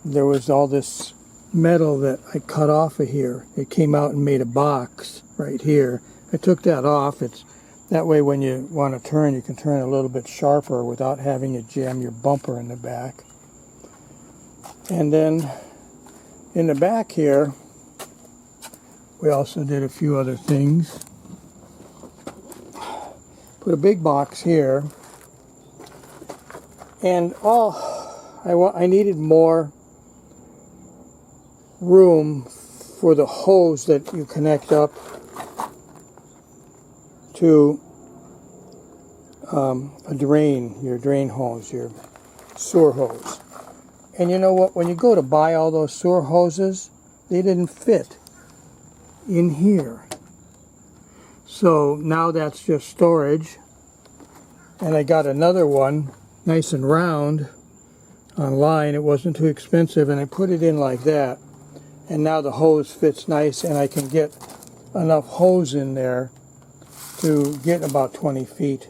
there was all this metal that I cut off of here. It came out and made a box right here. I took that off. That way when you want to turn, you can turn a little bit sharper without having to jam your bumper in the back. And then in the back here, We also did a few other things. Put a big box here, and I needed more room for the hose that you connect up to a drain, your drain hose, your sewer hose. And you know what? When you go to buy all those sewer hoses, they didn't fit in here. So now that's just storage. And I got another one, nice and round, online. It wasn't too expensive, and I put it in like that. And now the hose fits nice, and I can get enough hose in there to get about 20 feet.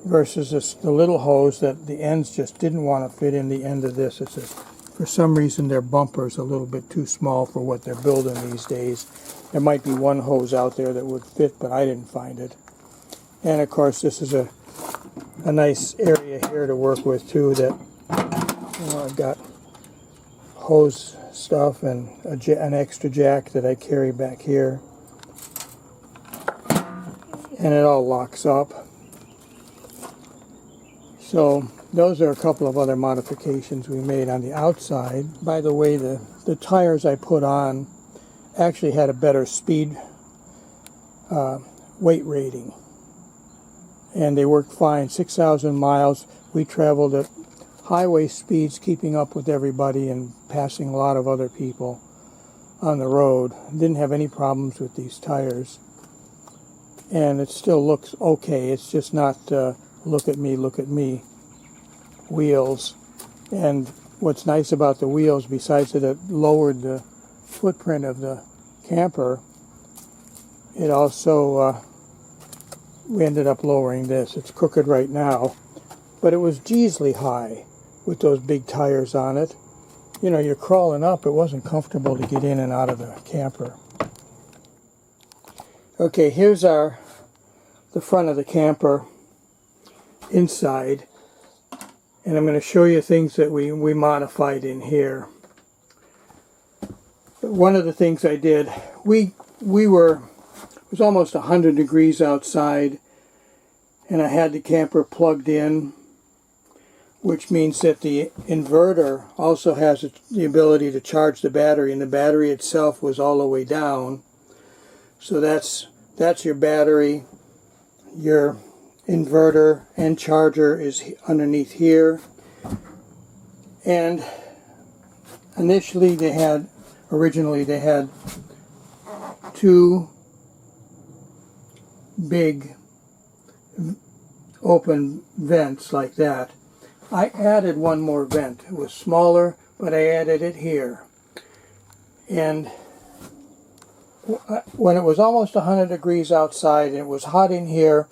Versus the little hose that the ends just didn't want to fit in the end of this. For some reason their bumper's a little bit too small for what they're building these days. There might be one hose out there that would fit, but I didn't find it. And of course this is a nice area here to work with too, that I've got hose stuff and an extra jack that I carry back here. And it all locks up. So those are a couple of other modifications we made on the outside. By the way, the tires I put on actually had a better speed weight rating. And they worked fine. 6,000 miles. We traveled at highway speeds, keeping up with everybody and passing a lot of other people on the road. Didn't have any problems with these tires. And it still looks okay. It's just not look at me wheels. And what's nice about the wheels, besides that it lowered the footprint of the camper, it also we ended up lowering this. It's crooked right now, but it was Jeesley high with those big tires on it. You know, you're crawling up. It wasn't comfortable to get in and out of the camper. Okay, here's the front of the camper inside, and I'm going to show you things that we modified in here. One of the things I did, it was almost 100 degrees outside, and I had the camper plugged in, which means that the inverter also has the ability to charge the battery, and the battery itself was all the way down. So that's your battery. Your inverter and charger is underneath here. And originally they had two big open vents like that. I added one more vent. It was smaller, but I added it here. And when it was almost 100 degrees outside and it was hot in here,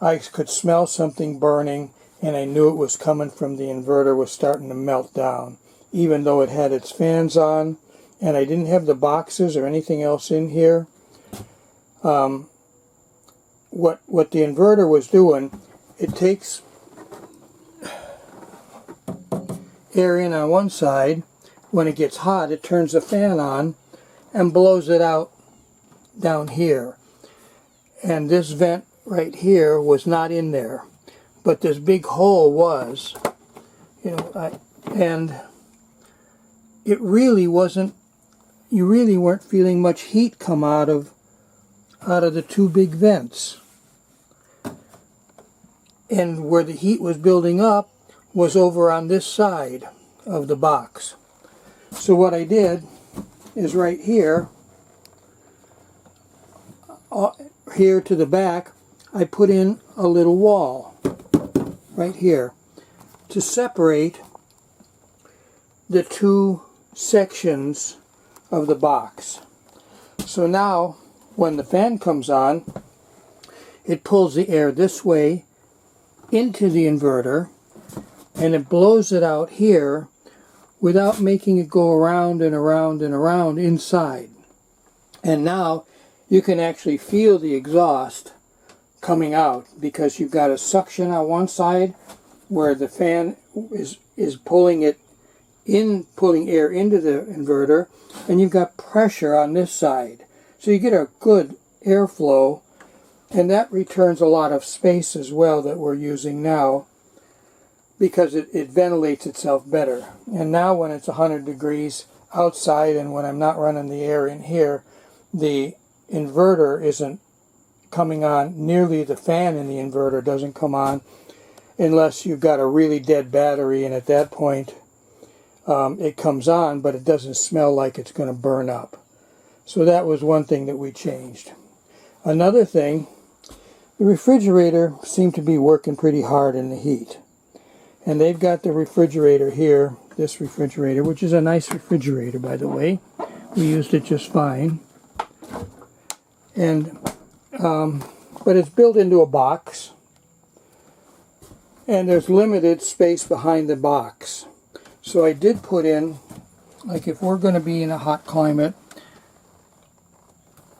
I could smell something burning, and I knew it was coming from the inverter was starting to melt down, even though it had its fans on, and I didn't have the boxes or anything else in here. What the inverter was doing, it takes air in on one side. When it gets hot, it turns the fan on and blows it out down here. And this vent right here was not in there, but this big hole was, and it really wasn't. You really weren't feeling much heat come out of the two big vents. And where the heat was building up was over on this side of the box. So what I did is right here, here to the back, I put in a little wall right here to separate the two sections of the box. So now when the fan comes on, it pulls the air this way into the inverter, and it blows it out here without making it go around and around and around inside. And now you can actually feel the exhaust coming out, because you've got a suction on one side where the fan is pulling air into the inverter, and you've got pressure on this side. So you get a good airflow, and that returns a lot of space as well that we're using now, because it ventilates itself better. And now when it's 100 degrees outside and when I'm not running the air in here, the inverter isn't coming on. Nearly the fan in the inverter doesn't come on unless you've got a really dead battery, and at that point it comes on, but it doesn't smell like it's going to burn up. So that was one thing that we changed. Another thing, the refrigerator seemed to be working pretty hard in the heat. And they've got the refrigerator here, this refrigerator, which is a nice refrigerator, by the way. We used it just fine. And but it's built into a box, and there's limited space behind the box. So I did put in, like if we're going to be in a hot climate,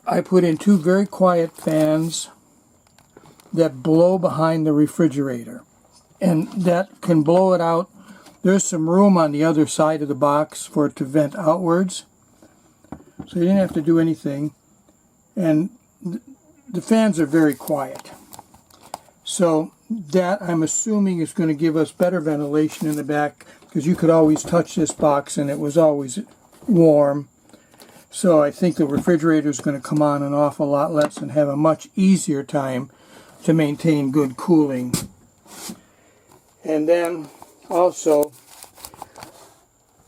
I put in 2 very quiet fans that blow behind the refrigerator. And that can blow it out. There's some room on the other side of the box for it to vent outwards. So you didn't have to do anything. And the fans are very quiet. So that, I'm assuming, is going to give us better ventilation in the back, because you could always touch this box and it was always warm. So I think the refrigerator is going to come on and off a lot less and have a much easier time to maintain good cooling. And then also,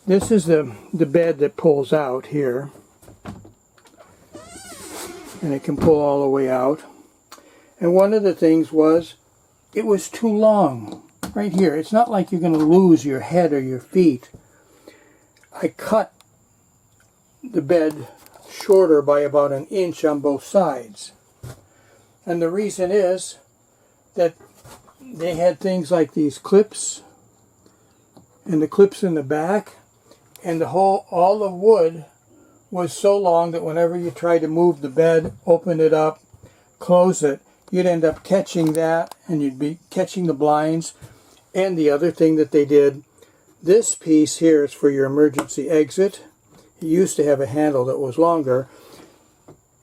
this is the bed that pulls out here, and it can pull all the way out. And one of the things was, it was too long right here. It's not like you're going to lose your head or your feet. I cut the bed shorter by about 1 inch on both sides. And the reason is that they had things like these clips, and the clips in the back, and all the wood was so long that whenever you tried to move the bed, open it up, close it, you'd end up catching that, and you'd be catching the blinds. And the other thing that they did, this piece here is for your emergency exit. It used to have a handle that was longer,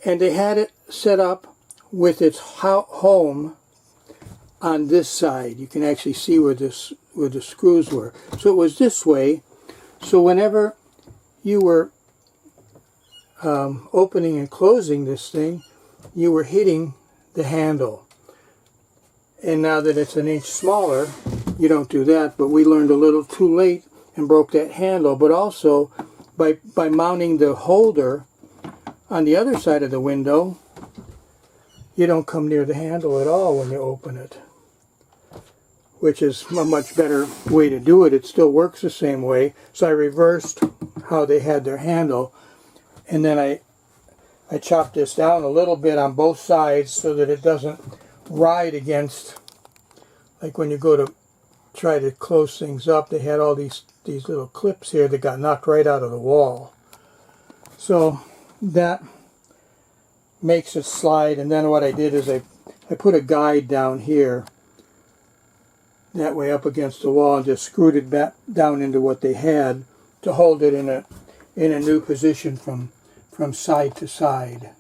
and they had it set up with its home on this side. You can actually see where the screws were. So it was this way. So whenever you were opening and closing this thing, you were hitting the handle. And now that it's 1 inch smaller, you don't do that. But we learned a little too late and broke that handle. But also, by mounting the holder on the other side of the window, you don't come near the handle at all when you open it, which is a much better way to do it. It still works the same way. So I reversed how they had their handle, and then I chopped this down a little bit on both sides so that it doesn't ride against, like when you go to try to close things up, they had all these little clips here that got knocked right out of the wall. So that makes it slide. And then what I did is I put a guide down here, that way up against the wall, and just screwed it back down into what they had to hold it in a new position from side to side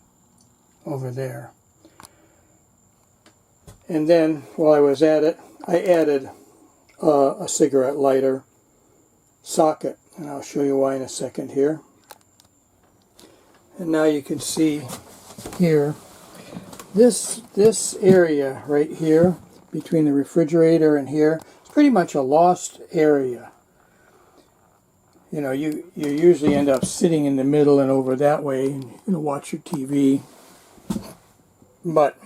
over there. And then while I was at it, I added a cigarette lighter socket, and I'll show you why in a second here. And now you can see here, this area right here between the refrigerator and here, it's pretty much a lost area. You know, you usually end up sitting in the middle and over that way, and you watch your TV. But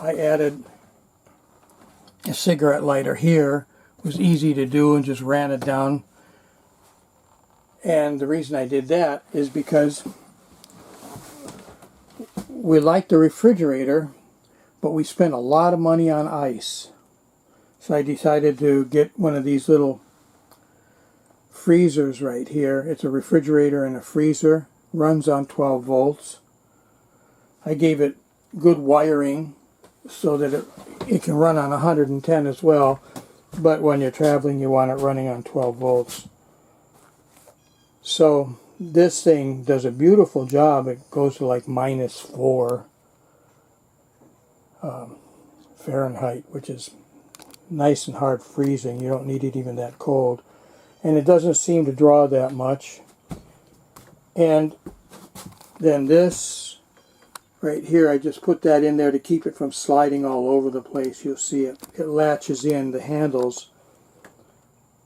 I added a cigarette lighter here. It was easy to do, and just ran it down. And the reason I did that is because we like the refrigerator, but we spent a lot of money on ice. So I decided to get one of these little freezers right here. It's a refrigerator and a freezer. Runs on 12 volts. I gave it good wiring so that it can run on 110 as well. But when you're traveling, you want it running on 12 volts. So this thing does a beautiful job. It goes to like -4 Fahrenheit, which is nice and hard freezing. You don't need it even that cold. And it doesn't seem to draw that much. And then this right here, I just put that in there to keep it from sliding all over the place. You'll see it latches in. The handles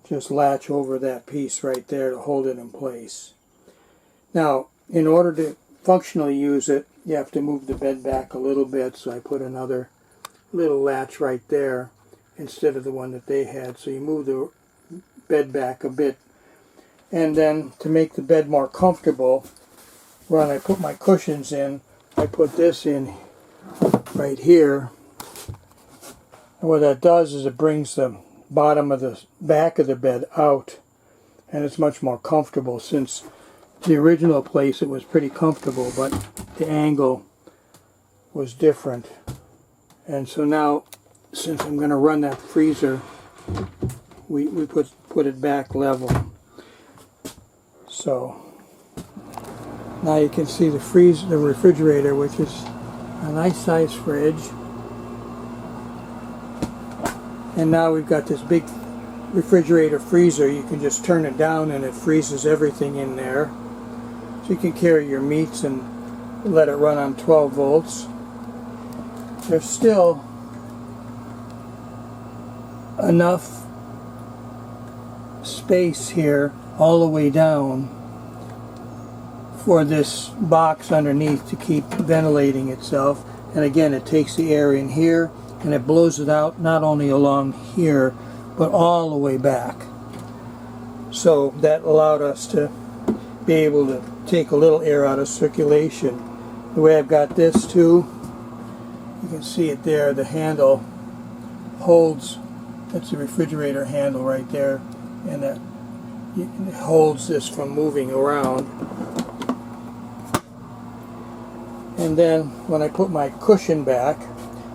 just latch over that piece right there to hold it in place. Now, in order to functionally use it, you have to move the bed back a little bit, so I put another little latch right there instead of the one that they had. So you move the bed back a bit. And then to make the bed more comfortable, when I put my cushions in, I put this in right here. And what that does is it brings the bottom of the back of the bed out, and it's much more comfortable. Since the original place it was pretty comfortable, but the angle was different. And so now, since I'm going to run that freezer, we put it back level. So now you can see the refrigerator, which is a nice size fridge. And now we've got this big refrigerator freezer. You can just turn it down and it freezes everything in there. So you can carry your meats and let it run on 12 volts. There's still enough space here all the way down for this box underneath to keep ventilating itself. And again, it takes the air in here and it blows it out not only along here but all the way back. So that allowed us to be able to take a little air out of circulation. The way I've got this too, you can see it there, the handle holds, that's the refrigerator handle right there, and that it holds this from moving around. And then when I put my cushion back,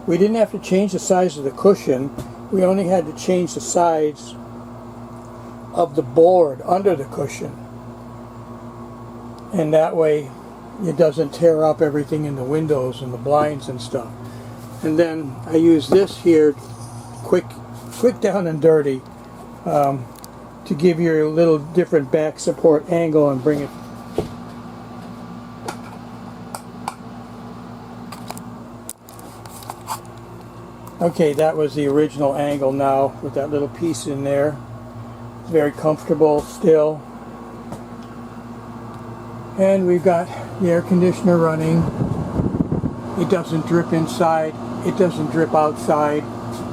we didn't have to change the size of the cushion. We only had to change the size of the board under the cushion. And that way it doesn't tear up everything in the windows and the blinds and stuff. And then I use this here, quick down and dirty, to give you a little different back support angle and bring it. Okay, that was the original angle now with that little piece in there. It's very comfortable still. And we've got the air conditioner running. It doesn't drip inside. It doesn't drip outside.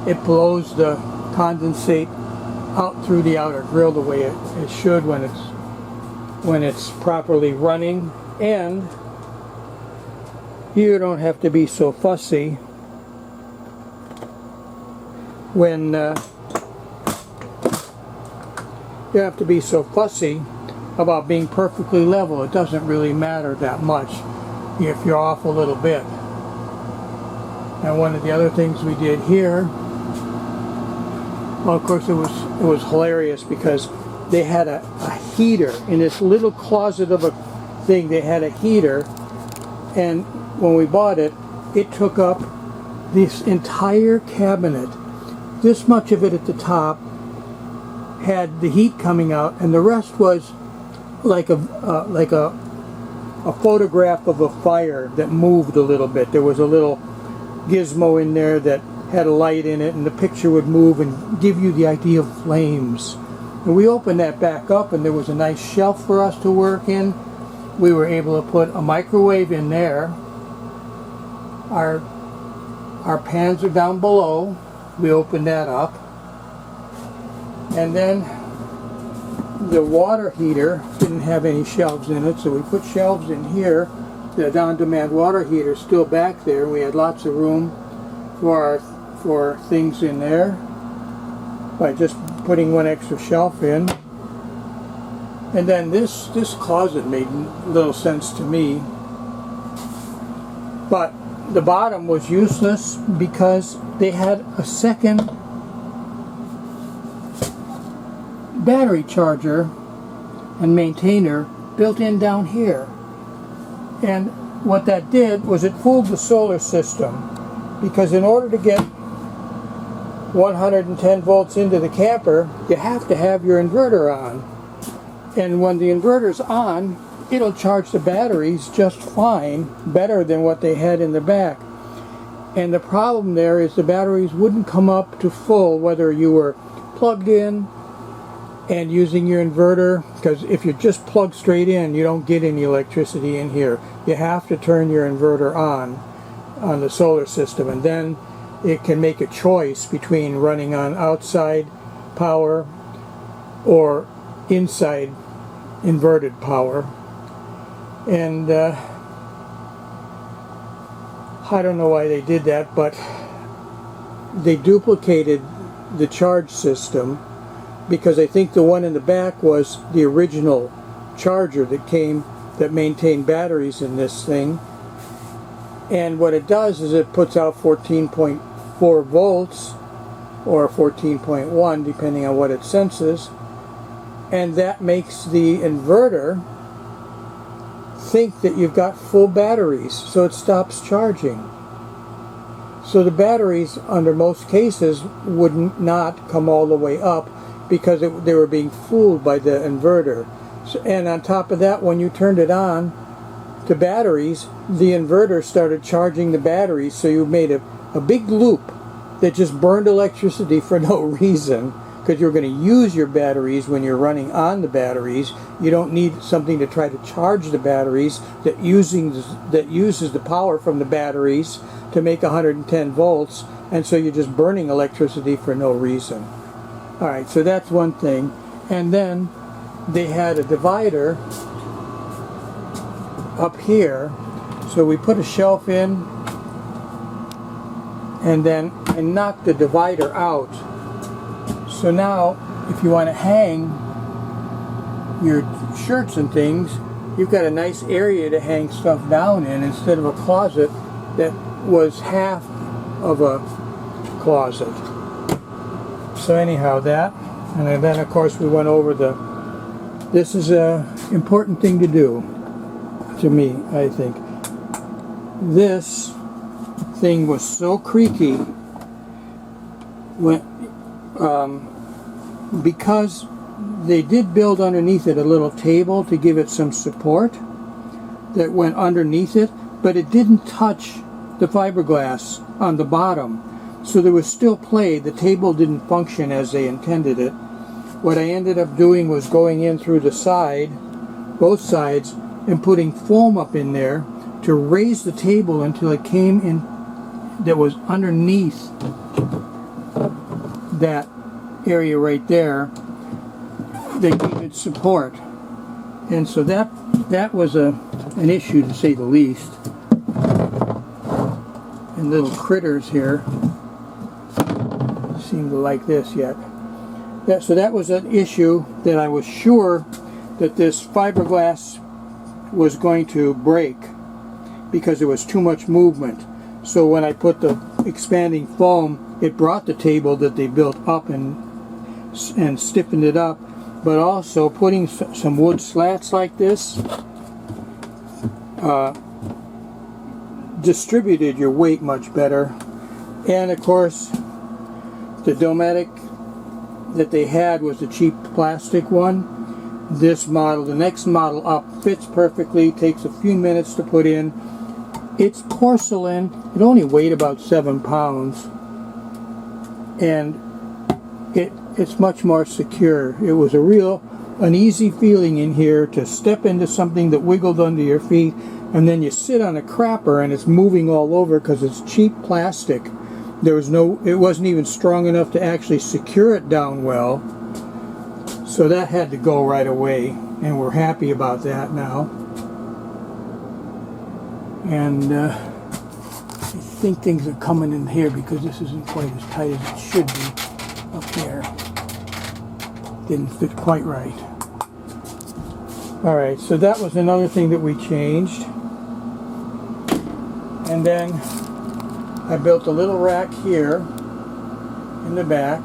It blows the condensate out through the outer grill the way it should when it's properly running. And you don't have to be so fussy when you have to be so fussy about being perfectly level. It doesn't really matter that much if you're off a little bit. And one of the other things we did here, well, of course it was hilarious because they had a heater in this little closet of a thing. They had a heater, and when we bought it, it took up this entire cabinet. This much of it at the top had the heat coming out, and the rest was like a photograph of a fire that moved a little bit. There was a little gizmo in there that had a light in it, and the picture would move and give you the idea of flames. And we opened that back up, and there was a nice shelf for us to work in. We were able to put a microwave in there. Our pans are down below. We opened that up, and then the water heater didn't have any shelves in it, so we put shelves in here. The on-demand water heater is still back there. We had lots of room for things in there by just putting one extra shelf in. And then this closet made little sense to me, but the bottom was useless because they had a second battery charger and maintainer built in down here. And what that did was it fooled the solar system, because in order to get 110 volts into the camper, you have to have your inverter on. And when the inverter's on, it'll charge the batteries just fine, better than what they had in the back. And the problem there is the batteries wouldn't come up to full whether you were plugged in and using your inverter, because if you just plug straight in, you don't get any electricity in here. You have to turn your inverter on the solar system, and then it can make a choice between running on outside power or inside inverted power. And I don't know why they did that, but they duplicated the charge system, because I think the one in the back was the original charger that maintained batteries in this thing. And what it does is it puts out 14.4 volts or 14.1 depending on what it senses, and that makes the inverter think that you've got full batteries, so it stops charging. So the batteries under most cases would not come all the way up, because they were being fooled by the inverter. So, and on top of that, when you turned it on to batteries, the inverter started charging the batteries, so you made a big loop that just burned electricity for no reason, because you're going to use your batteries when you're running on the batteries. You don't need something to try to charge the batteries that uses the power from the batteries to make 110 volts, and so you're just burning electricity for no reason. Alright, so that's one thing. And then they had a divider up here, so we put a shelf in, and then I knocked the divider out. So now if you want to hang your shirts and things, you've got a nice area to hang stuff down in, instead of a closet that was half of a closet. So anyhow, that, and then of course we went over this is a important thing to do, to me, I think. This thing was so creaky because they did build underneath it a little table to give it some support that went underneath it, but it didn't touch the fiberglass on the bottom. So there was still play. The table didn't function as they intended it. What I ended up doing was going in through the side, both sides, and putting foam up in there to raise the table until it came in, that was underneath that area right there, that gave it support. And so that was an issue, to say the least. And little critters here seem to like this yet. So that was an issue that I was sure that this fiberglass was going to break, because there was too much movement. So when I put the expanding foam, it brought the table that they built up and stiffened it up, but also putting some wood slats like this distributed your weight much better. And of course, the Dometic that they had was the cheap plastic one. This model, the next model up, fits perfectly, takes a few minutes to put in. It's porcelain. It only weighed about 7 pounds, and it's much more secure. It was an easy feeling in here to step into something that wiggled under your feet, and then you sit on a crapper and it's moving all over because it's cheap plastic. It wasn't even strong enough to actually secure it down well. So that had to go right away, and we're happy about that now. And I think things are coming in here, because this isn't quite as tight as it should be up there. Didn't fit quite right. Alright, so that was another thing that we changed. And then I built a little rack here in the back,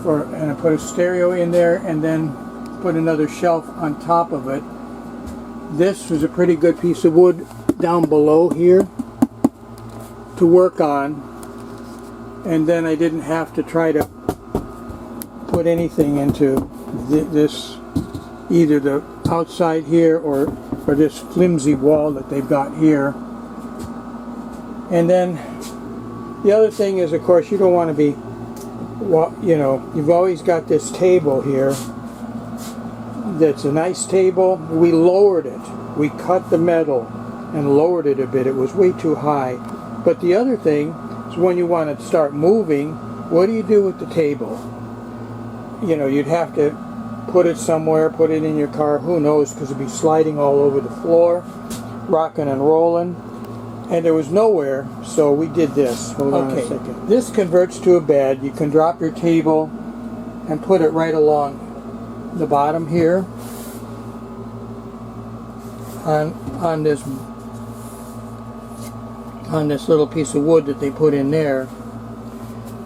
and I put a stereo in there, and then put another shelf on top of it. This was a pretty good piece of wood down below here to work on, and then I didn't have to try to put anything into this, either the outside here or this flimsy wall that they've got here. And then the other thing is, of course, you don't want to be, you know, you've always got this table here that's a nice table. We lowered it. We cut the metal and lowered it a bit. It was way too high. But the other thing is, when you want to start moving, what do you do with the table? You know, you'd have to put it somewhere, put it in your car, who knows, because it'd be sliding all over the floor, rocking and rolling. And there was nowhere, so we did this. Hold on a second. This converts to a bed. You can drop your table and put it right along the bottom here on this little piece of wood that they put in there.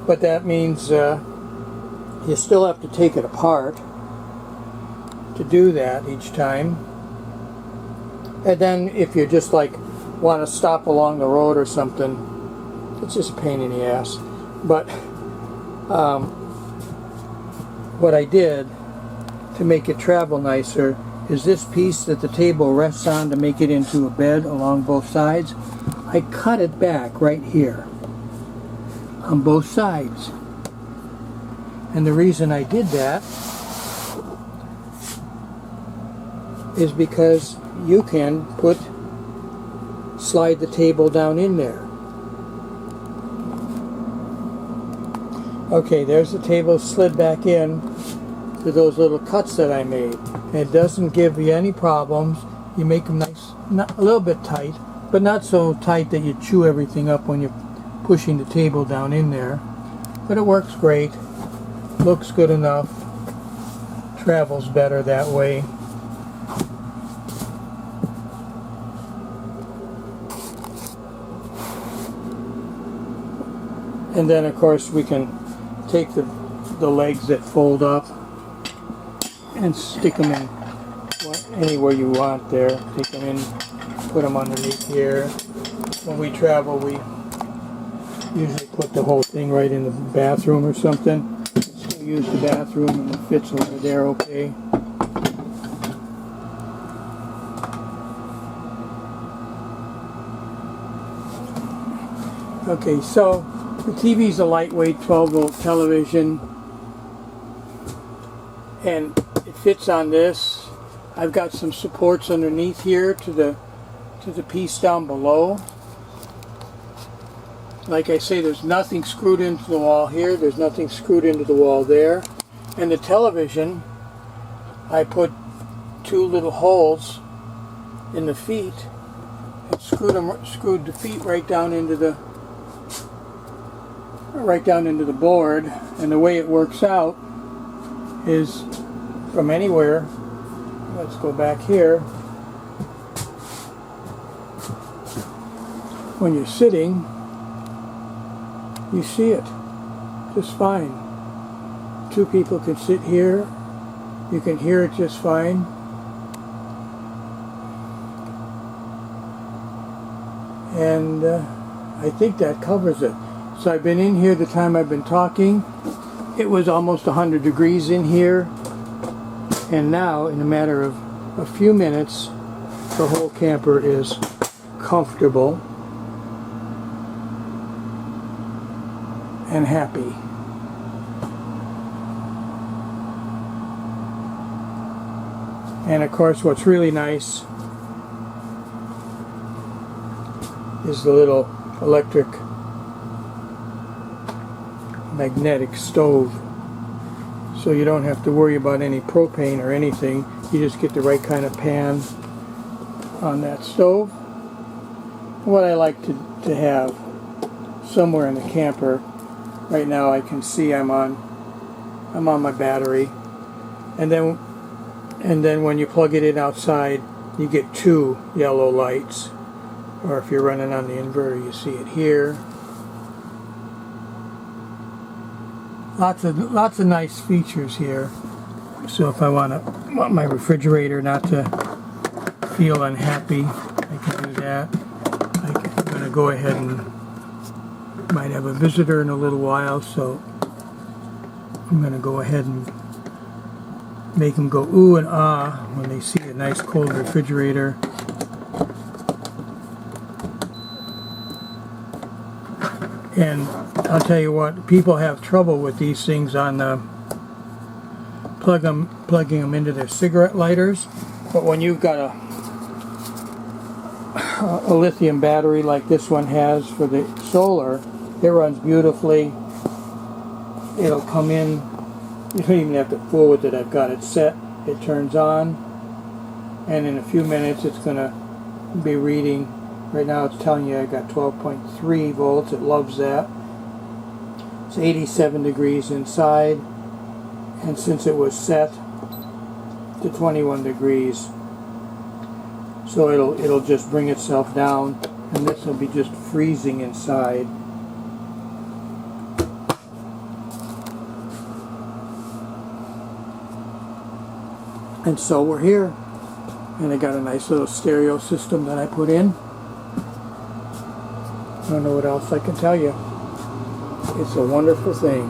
But that means you still have to take it apart to do that each time. And then if you just like want to stop along the road or something, it's just a pain in the ass. But what I did to make it travel nicer is this piece that the table rests on to make it into a bed along both sides. I cut it back right here on both sides. And the reason I did that is because you can slide the table down in there. Okay, there's the table slid back in to those little cuts that I made. And it doesn't give you any problems. You make them nice, a little bit tight, but not so tight that you chew everything up when you're pushing the table down in there. But it works great. Looks good enough. Travels better that way. And then of course we can take the legs that fold up and stick them in anywhere you want there. Take them in, put them underneath here. When we travel, we usually put the whole thing right in the bathroom or something. Still use the bathroom and it fits over there okay. Okay, so the TV is a lightweight 12-volt television, and it fits on this. I've got some supports underneath here to the piece down below. Like I say, there's nothing screwed into the wall here. There's nothing screwed into the wall there. And the television, I put two little holes in the feet and screwed the feet right down into the board. And the way it works out is from anywhere. Let's go back here. When you're sitting, you see it just fine. Two people can sit here. You can hear it just fine. And I think that covers it. So I've been in here the time I've been talking. It was almost 100 degrees in here. And now, in a matter of a few minutes, the whole camper is comfortable and happy. And of course, what's really nice is the little electric magnetic stove. So you don't have to worry about any propane or anything. You just get the right kind of pan on that stove. What I like to have somewhere in the camper, right now I can see I'm on my battery, and then when you plug it in outside, you get two yellow lights. Or if you're running on the inverter, you see it here. Lots of nice features here. So if I want to want my refrigerator not to feel unhappy, I can do that. I'm going to go ahead and might have a visitor in a little while, so I'm going to go ahead and make them go ooh and ah when they see a nice cold refrigerator. And I'll tell you what, people have trouble with these things on the plugging them into their cigarette lighters. But when you've got a lithium battery like this one has for the solar, it runs beautifully. It'll come in. You don't even have to fool with it. I've got it set. It turns on, and in a few minutes it's going to be reading. Right now it's telling you I got 12.3 volts. It loves that. It's 87 degrees inside, and since it was set to 21 degrees, so it'll just bring itself down, and this will be just freezing inside. And so we're here, and I got a nice little stereo system that I put in. I don't know what else I can tell you. It's a wonderful thing.